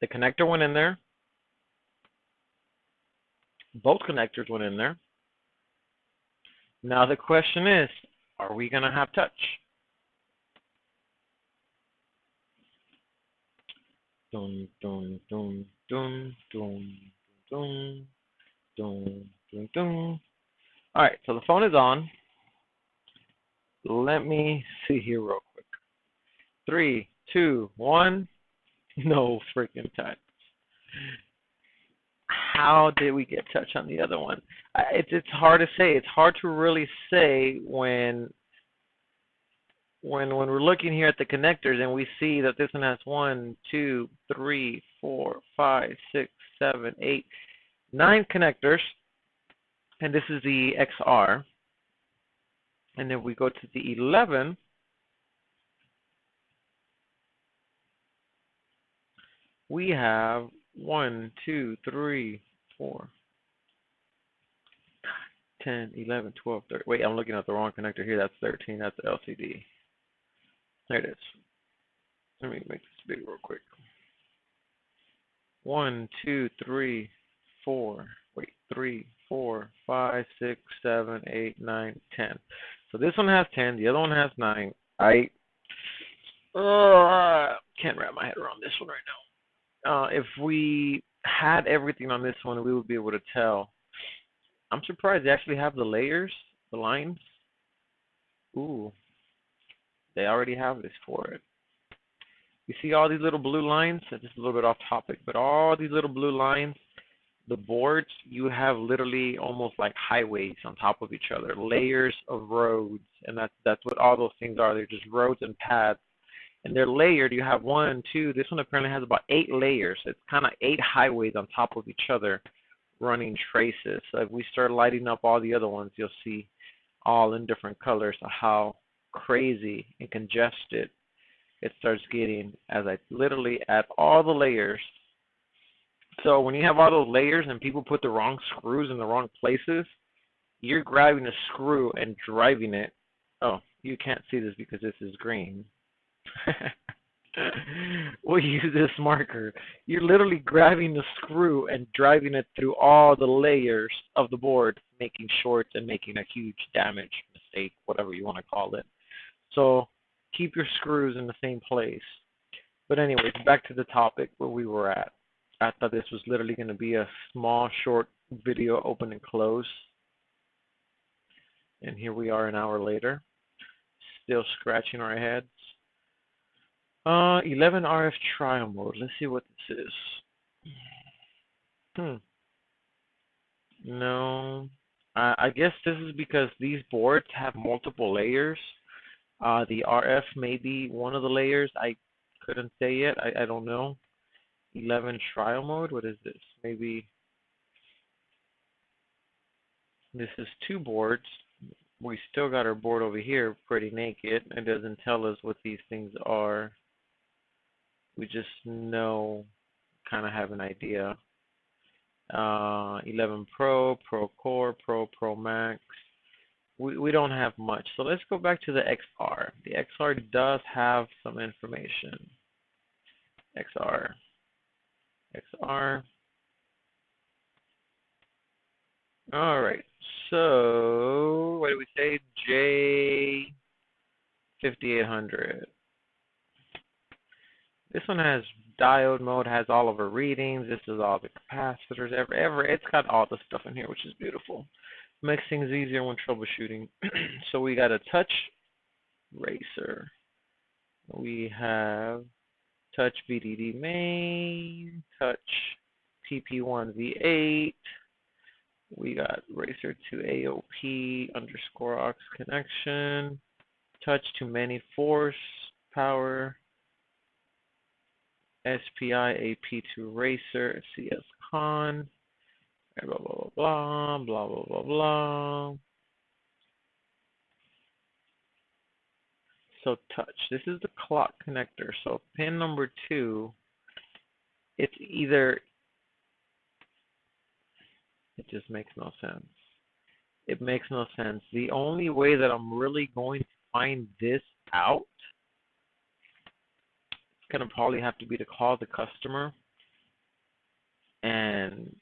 The connector went in there. Both connectors went in there. Now the question is, are we going to have touch? Dun, dun, dun, dun, dun, dun, dun, dun, dun. All right, so the phone is on. Let me see here real quick. 3, 2, 1. No freaking touch. How did we get touch on the other one? It's hard to say. It's hard to really say when we're looking here at the connectors and we see that this one has 1, 2, 3, 4, 5, 6, 7, 8, 9 connectors, and this is the XR. And then we go to the 11. We have 1, 2, 3, 4, 10, 11, 12, 13. Wait, I'm looking at the wrong connector here. That's 13. That's the LCD. There it is. Let me make this big real quick. 1, 2, 3, 4. Wait, 3, 4, 5, 6, 7, 8, 9, 10. So this one has 10. The other one has 9. I can't wrap my head around this one right now. If we had everything on this one, we would be able to tell. I'm surprised they actually have the layers, the lines. Ooh, they already have this for it. You see all these little blue lines? This is a little bit off topic, but all these little blue lines, the boards, you have literally almost like highways on top of each other, layers of roads, and that's what all those things are. They're just roads and paths, and they're layered. You have 1, 2. This one apparently has about 8 layers. It's kind of 8 highways on top of each other, running traces. So if we start lighting up all the other ones, you'll see all in different colors of how crazy and congested it starts getting as I literally add all the layers. So when you have all those layers and people put the wrong screws in the wrong places, you're grabbing a screw and driving it. Oh, you can't see this because this is green. We'll use this marker. You're literally grabbing the screw and driving it through all the layers of the board, making shorts and making a huge damage, mistake, whatever you want to call it. So keep your screws in the same place. But anyways, back to the topic where we were at. I thought this was literally going to be a small, short video, open and close. And here we are an hour later, still scratching our heads. 11 RF trial mode. Let's see what this is. No. I guess this is because these boards have multiple layers. The RF may be one of the layers. I couldn't say yet. I don't know. 11 trial mode. What is this? Maybe this is 2 boards. We still got our board over here pretty naked. It doesn't tell us what these things are. We just know, kind of have an idea. 11 Pro, Pro Core, Pro Max. We don't have much. So let's go back to the XR. The XR does have some information. XR. All right. So what do we say? J5800. This one has diode mode, has all of our readings. This is all the capacitors. It's got all the stuff in here, which is beautiful. Makes things easier when troubleshooting. So we got a touch racer. We have touch VDD main, touch TP1 V8. We got racer to AOP _ aux connection. Touch to many force power. SPI AP2 racer CS con. Blah blah blah blah blah blah blah. So touch. This is the clock connector. So pin number 2. It's either. It just makes no sense. It makes no sense. The only way that I'm really going to find this out, it's gonna probably have to be to call the customer and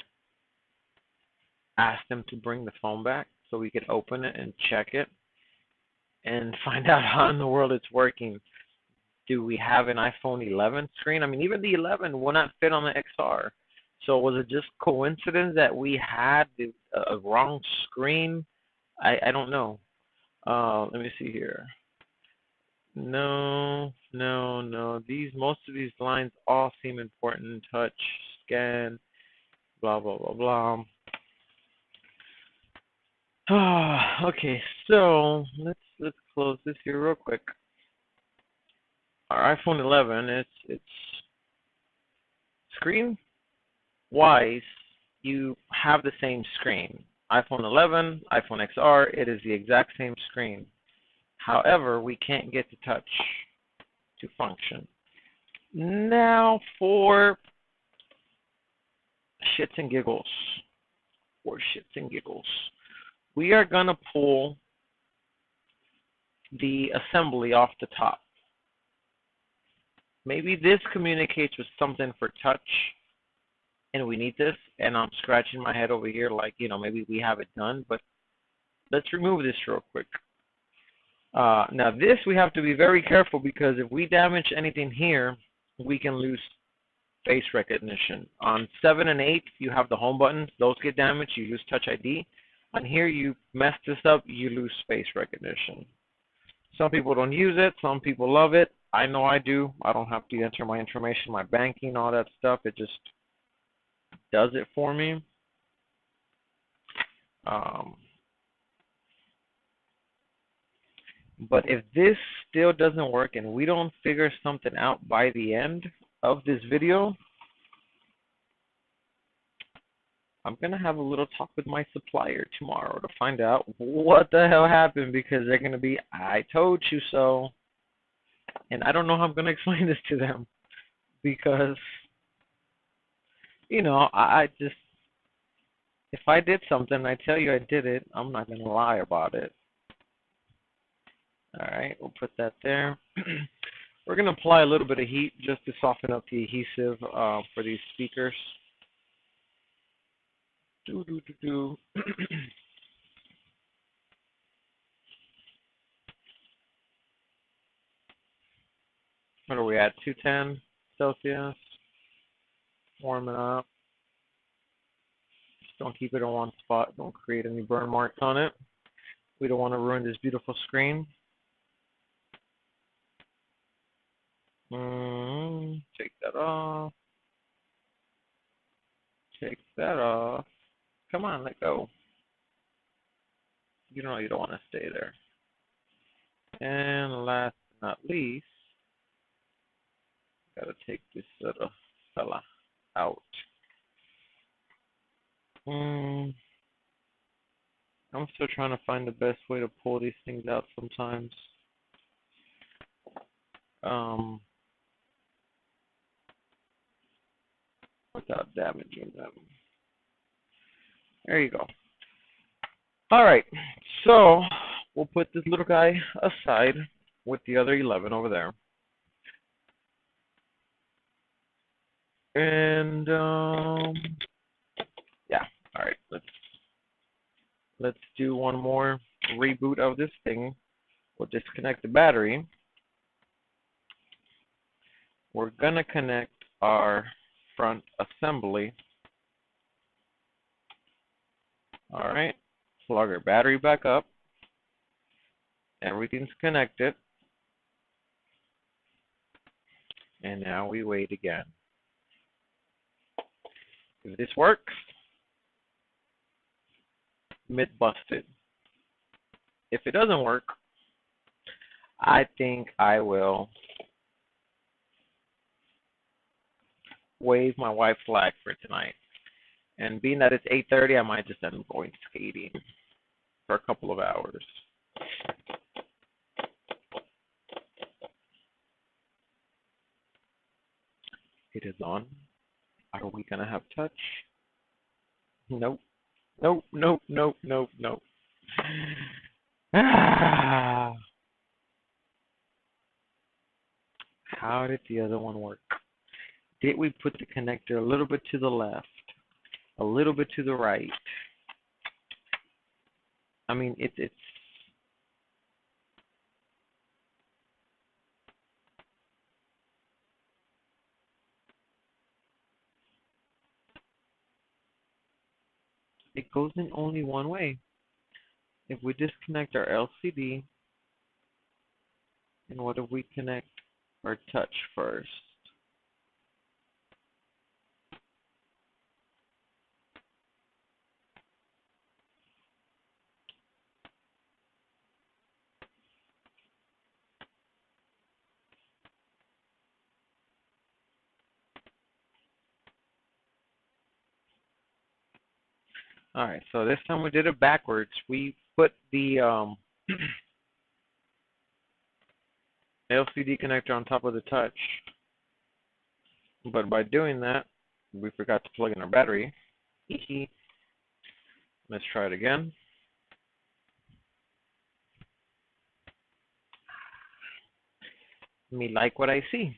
ask them to bring the phone back so we could open it and check it and find out how in the world it's working. Do we have an iPhone 11 screen? I mean, even the 11 will not fit on the XR. So was it just coincidence that we had a wrong screen? I don't know. Let me see here. No, No. Most of these lines all seem important. Touch, scan, blah blah blah blah. Okay, so let's close this here real quick. Our iPhone 11, it's screen wise, you have the same screen. iPhone 11, iPhone XR, it is the exact same screen. However, we can't get the touch to function. Now for shits and giggles. We are going to pull the assembly off the top. Maybe this communicates with something for touch, and we need this, and I'm scratching my head over here like, maybe we have it done, but let's remove this real quick. Now this we have to be very careful because if we damage anything here, we can lose face recognition. On 7 and 8, you have the home buttons. Those get damaged, you lose Touch ID. On here, you mess this up, you lose face recognition. Some people don't use it. Some people love it. I know I do. I don't have to enter my information, my banking, all that stuff. It just does it for me. But if this still doesn't work and we don't figure something out by the end of this video, I'm going to have a little talk with my supplier tomorrow to find out what the hell happened, because they're going to be, I told you so. And I don't know how I'm going to explain this to them because, I just, if I did something, I tell you I did it, I'm not going to lie about it. All right, we'll put that there. We're going to apply a little bit of heat just to soften up the adhesive for these speakers. What are we at? 210 Celsius. Warm it up. Just don't keep it in one spot. Don't create any burn marks on it. We don't want to ruin this beautiful screen. Take that off. Take that off. Come on, let go. You don't want to stay there. And last but not least, gotta take this little fella out. I'm still trying to find the best way to pull these things out sometimes. Without damaging them. There you go. All right, so we'll put this little guy aside with the other 11 over there. And yeah, all right, let's do one more reboot of this thing. We'll disconnect the battery. We're gonna connect our front assembly. All right, plug our battery back up. Everything's connected. And now we wait again. If this works, myth busted. If it doesn't work, I think I will wave my wife's flag for tonight. And being that it's 8:30, I might just end up going skating for a couple of hours. It is on. Are we gonna have touch? Nope. Nope. How did the other one work? Did we put the connector a little bit to the left? A little bit to the right? I mean, it goes in only one way. If we disconnect our LCD, and what if we connect or touch first? All right, so this time we did it backwards. We put the LCD connector on top of the touch, but by doing that, we forgot to plug in our battery. Let's try it again. Me like what I see.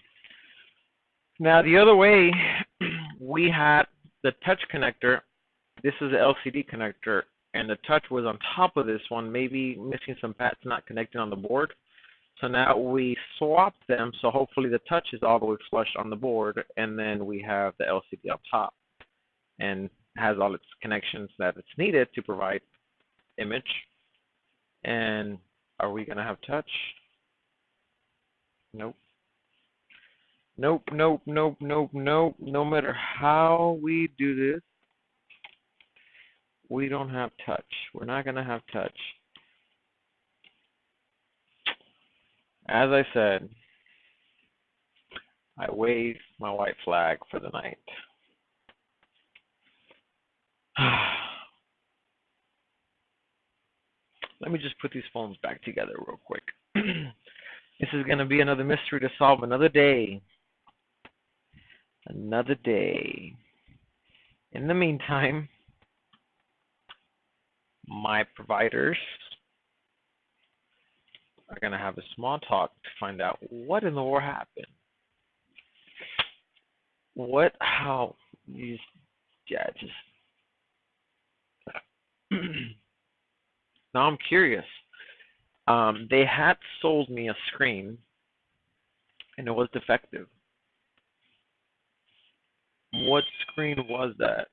Now the other way, we had the touch connector. This is the LCD connector, and the touch was on top of this one, maybe missing some pads, not connecting on the board. So now we swapped them, so hopefully the touch is all the way flush on the board, and then we have the LCD up top, and has all its connections that it's needed to provide image. And are we gonna have touch? Nope. Nope, nope, nope, nope, nope. No matter how we do this, we don't have touch. We're not gonna have touch. As I said, I wave my white flag for the night. Let me just put these phones back together real quick. This is going to be another mystery to solve another day. Another day. In the meantime, my providers are going to have a small talk to find out what in the world happened. What, how, these, yeah, just. Now I'm curious. They had sold me a screen, and it was defective. What screen was that?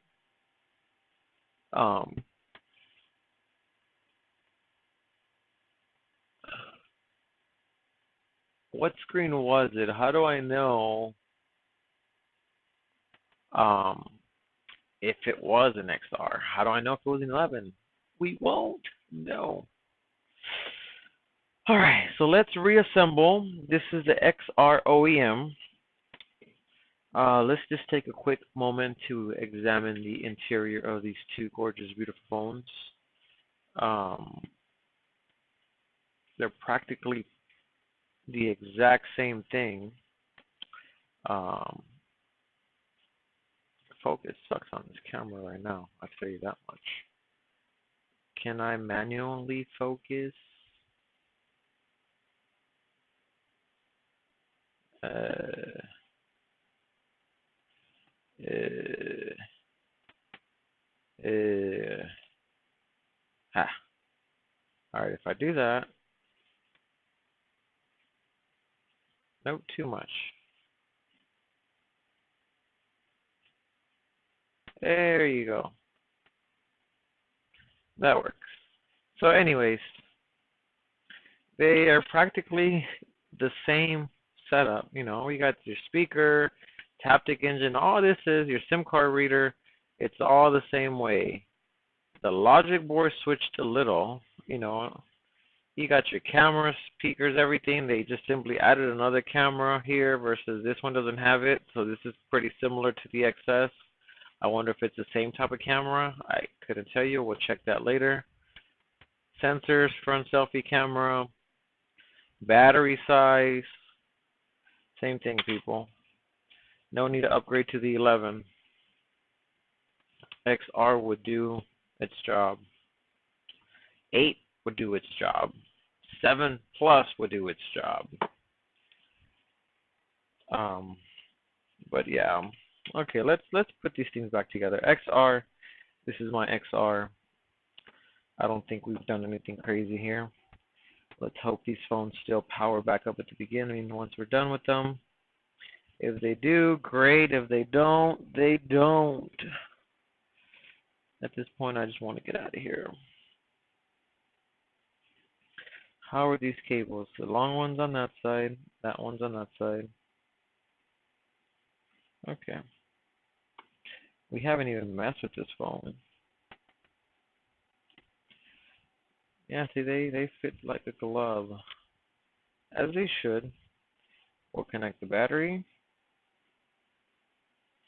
What screen was it? How do I know if it was an XR? How do I know if it was an 11? We won't know. All right, so let's reassemble. This is the XR OEM. Let's just take a quick moment to examine the interior of these two gorgeous, beautiful phones. They're practically the exact same thing. Focus sucks on this camera right now, I'll tell you that much. Can I manually focus? Alright, if I do that, nope, too much. There you go. That works. So anyways, they are practically the same setup. You know, you got your speaker, Taptic engine, all this is your SIM card reader. It's all the same way. The logic board switched a little, you know. You got your camera, speakers, everything. They just simply added another camera here versus this one doesn't have it. So this is pretty similar to the XS. I wonder if it's the same type of camera. I couldn't tell you. We'll check that later. Sensors, front selfie camera, battery size. Same thing, people. No need to upgrade to the 11. XR would do its job. 8 would do its job. 7 Plus would do its job. But yeah. Okay, let's put these things back together. XR, this is my XR. I don't think we've done anything crazy here. Let's hope these phones still power back up at the beginning once we're done with them. If they do, great. If they don't, they don't. At this point, I just want to get out of here. power these cables. The long one's on that side, that one's on that side. Okay. We haven't even messed with this phone. Yeah, see, they fit like a glove, as they should. We'll connect the battery,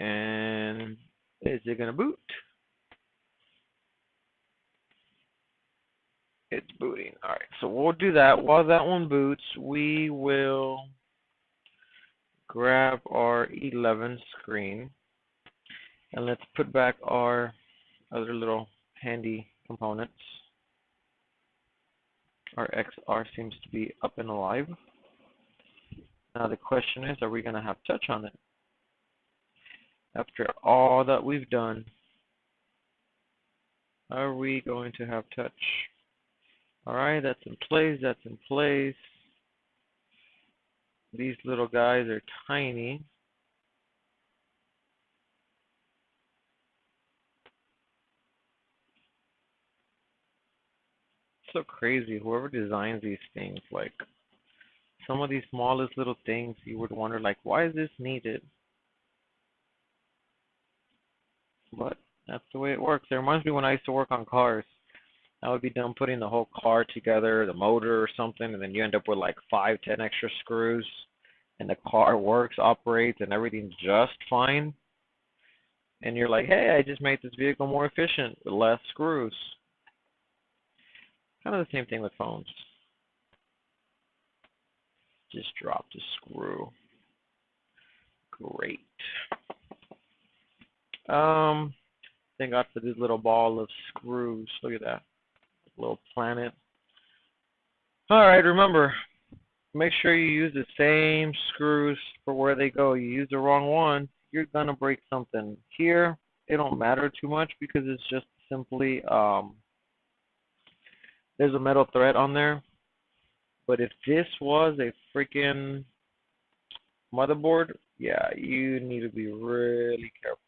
and is it gonna boot? It's booting. All right, so we'll do that. While that one boots, we will grab our 11 screen, and let's put back our other little handy components. Our XR seems to be up and alive. Now the question is, are we going to have touch on it? After all that we've done, are we going to have touch? Alright, that's in place, that's in place. These little guys are tiny. So crazy, whoever designs these things, like some of these smallest little things, you would wonder, like, why is this needed? But that's the way it works. It reminds me when I used to work on cars. I would be done putting the whole car together, the motor or something, and then you end up with like 5, 10 extra screws, and the car works, operates, and everything's just fine. And you're like, hey, I just made this vehicle more efficient with less screws. Kind of the same thing with phones. Just dropped a screw. Great. Thank God for this little ball of screws. Look at that. Little planet. Alright, remember, make sure you use the same screws for where they go. You use the wrong one, you're gonna break something. Here, it don't matter too much because it's just simply there's a metal thread on there. But if this was a freaking motherboard, yeah, you need to be really careful.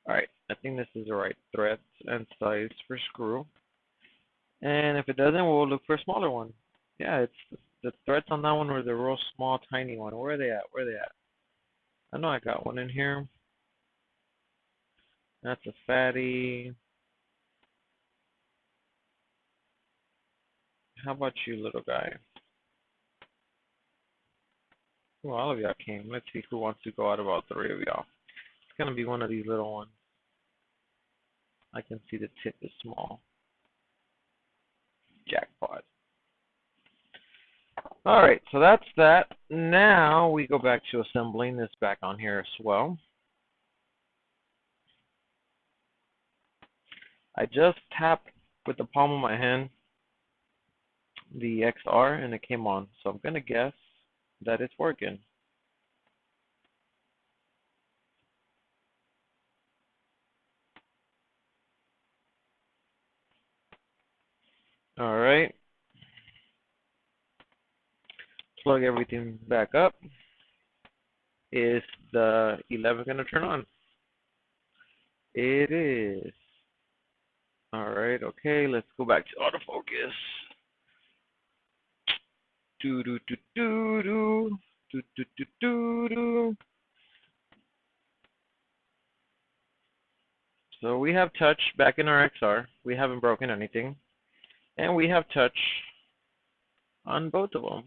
Alright, I think this is the right thread and size for screw. And if it doesn't, we'll look for a smaller one. Yeah, it's the threads on that one were the real small, tiny one. Where are they at? Where are they at? I know I got one in here. That's a fatty. How about you, little guy? Oh, all of y'all came. Let's see who wants to go out. About 3 of y'all. It's gonna be one of these little ones. I can see the tip is small. Jackpot. Alright, so that's that. Now we go back to assembling this back on here as well. I just tapped with the palm of my hand the XR and it came on. So I'm going to guess that it's working. Alright. Plug everything back up. Is the 11 going to turn on? It is. Alright, okay, let's go back to autofocus. Do do do do do do do do do do. So we have touch back in our XR. We haven't broken anything. And we have touch on both of them.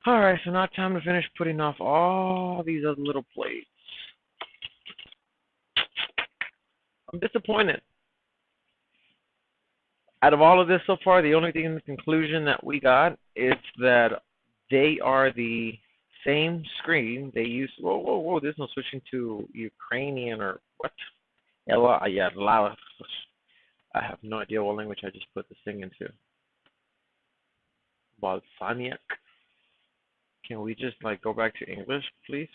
Alright, so now time to finish putting off all these other little plates. I'm disappointed. Out of all of this so far, the only thing in the conclusion that we got is that they are the same screen. They use, whoa, there's no switching to Ukrainian or what? Yeah, I have no idea what language I just put this thing into. Balsaniak. Can we just like go back to English, please?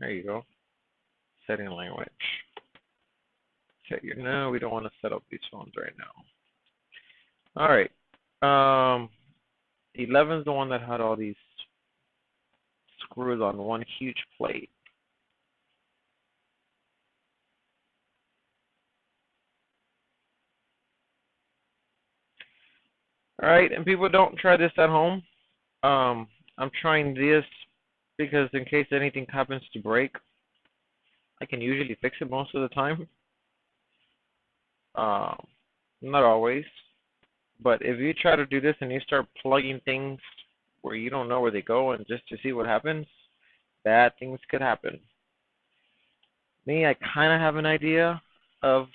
There you go. Setting language. No, we don't want to set up these phones right now. All right. 11 is the one that had all these screws on one huge plate. All right, and people, don't try this at home. I'm trying this because in case anything happens to break, I can usually fix it most of the time. Um, Not always, but if you try to do this and you start plugging things where you don't know where they go and just to see what happens, bad things could happen. Me, I kind of have an idea of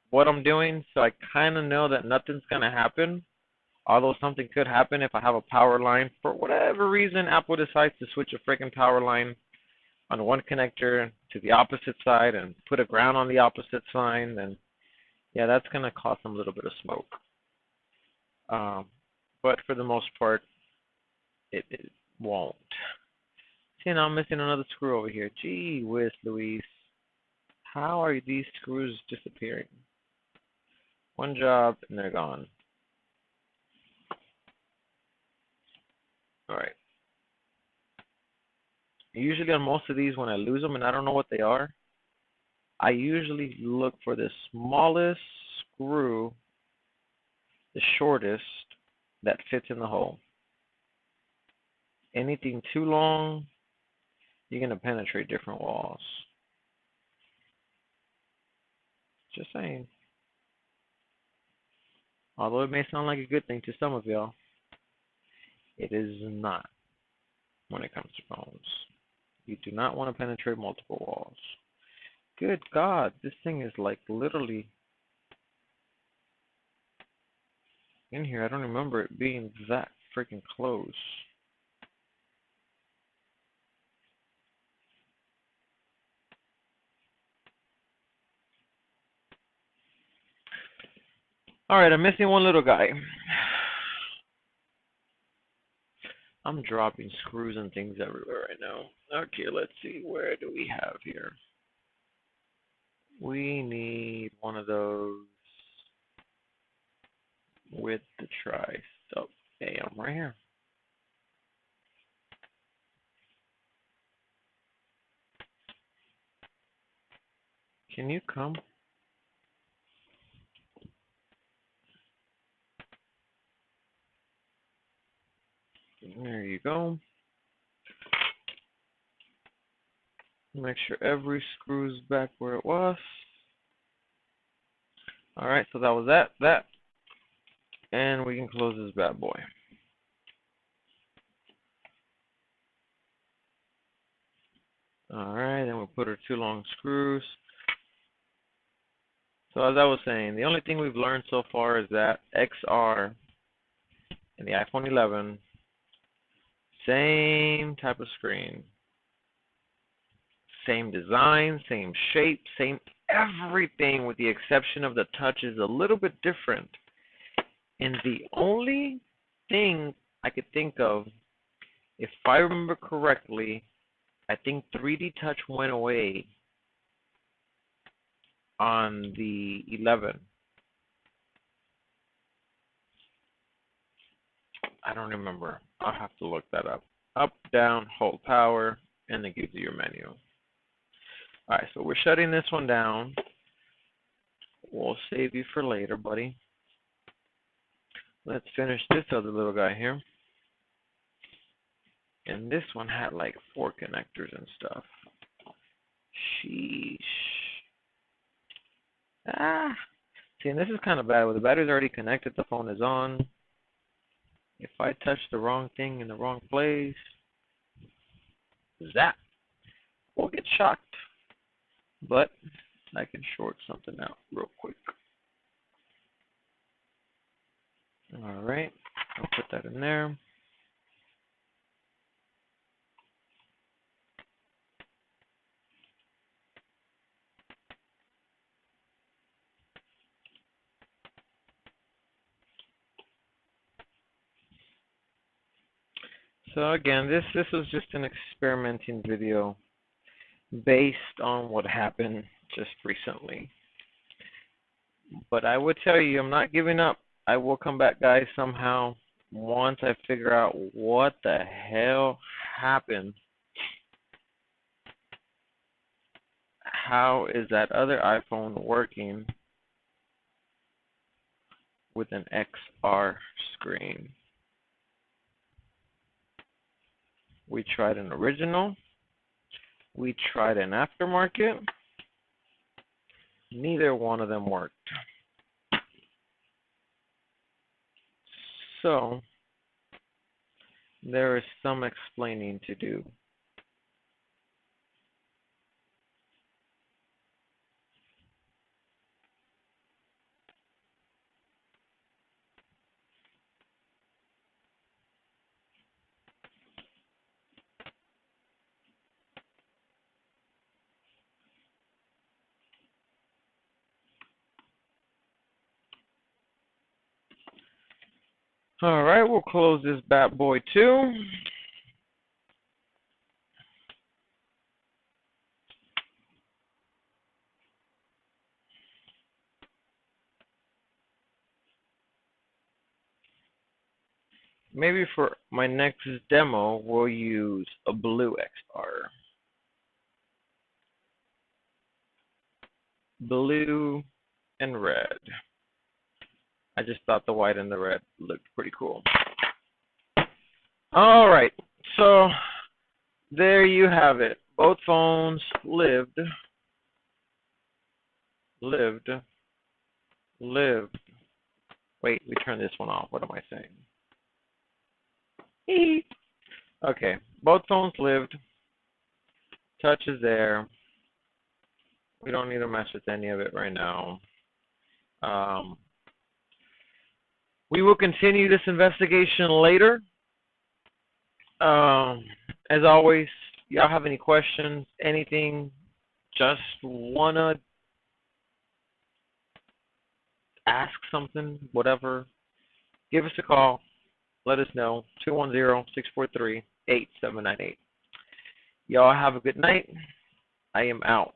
what I'm doing, so I kind of know that nothing's going to happen. Although something could happen if I have a power line. For whatever reason, Apple decides to switch a freaking power line on one connector to the opposite side and put a ground on the opposite side, then yeah, that's going to cause some little bit of smoke. Um, but for the most part, it won't. See, now I'm missing another screw over here. Gee whiz, Louise. How are these screws disappearing? One job and they're gone. All right. Usually on most of these, when I lose them and I don't know what they are, I usually look for the smallest screw, the shortest, that fits in the hole. Anything too long, you're going to penetrate different walls. Just saying. Although it may sound like a good thing to some of y'all, it is not when it comes to phones. You do not want to penetrate multiple walls. Good God, this thing is like literally in here. I don't remember it being that freaking close. All right, I'm missing one little guy. I'm dropping screws and things everywhere right now. Okay, let's see. Where do we have here? We need one of those with the tri-stub. Hey, I'm right here. Can you come? There you go. Make sure every screw's back where it was. All right, so that was that. And we can close this bad boy. All right, then we'll put our two long screws. So as I was saying, the only thing we've learned so far is that XR and the iPhone 11, same type of screen, same design, same shape, same everything, with the exception of the touch is a little bit different. And the only thing I could think of, if I remember correctly, I think 3D Touch went away on the 11. I don't remember. I'll have to look that up. Up, down, hold power, and it gives you your menu. All right, so we're shutting this one down. We'll save you for later, buddy. Let's finish this other little guy here. And this one had like 4 connectors and stuff. Sheesh. Ah. See, and this is kind of bad. When the battery's already connected, the phone is on. If I touch the wrong thing in the wrong place, zap, we'll get shocked. But I can short something out real quick. All right, I'll put that in there. So again, this was just an experimenting video based on what happened just recently. But I would tell you, I'm not giving up. I will come back, guys, somehow once I figure out what the hell happened. How is that other iPhone working with an XR screen. We tried an original. We tried an aftermarket. Neither one of them worked. So there is some explaining to do. All right, we'll close this bad boy too. Maybe for my next demo, we'll use a blue XR. Blue and red. I just thought the white and the red looked pretty cool. All right, so there you have it. Both phones lived. Wait, we turned this one off. What am I saying? Okay, both phones lived. Touch is there. We don't need to mess with any of it right now. We will continue this investigation later. As always, y'all have any questions, anything, just wanna ask something, whatever, give us a call. Let us know. 210-643-8798. Y'all have a good night. I am out.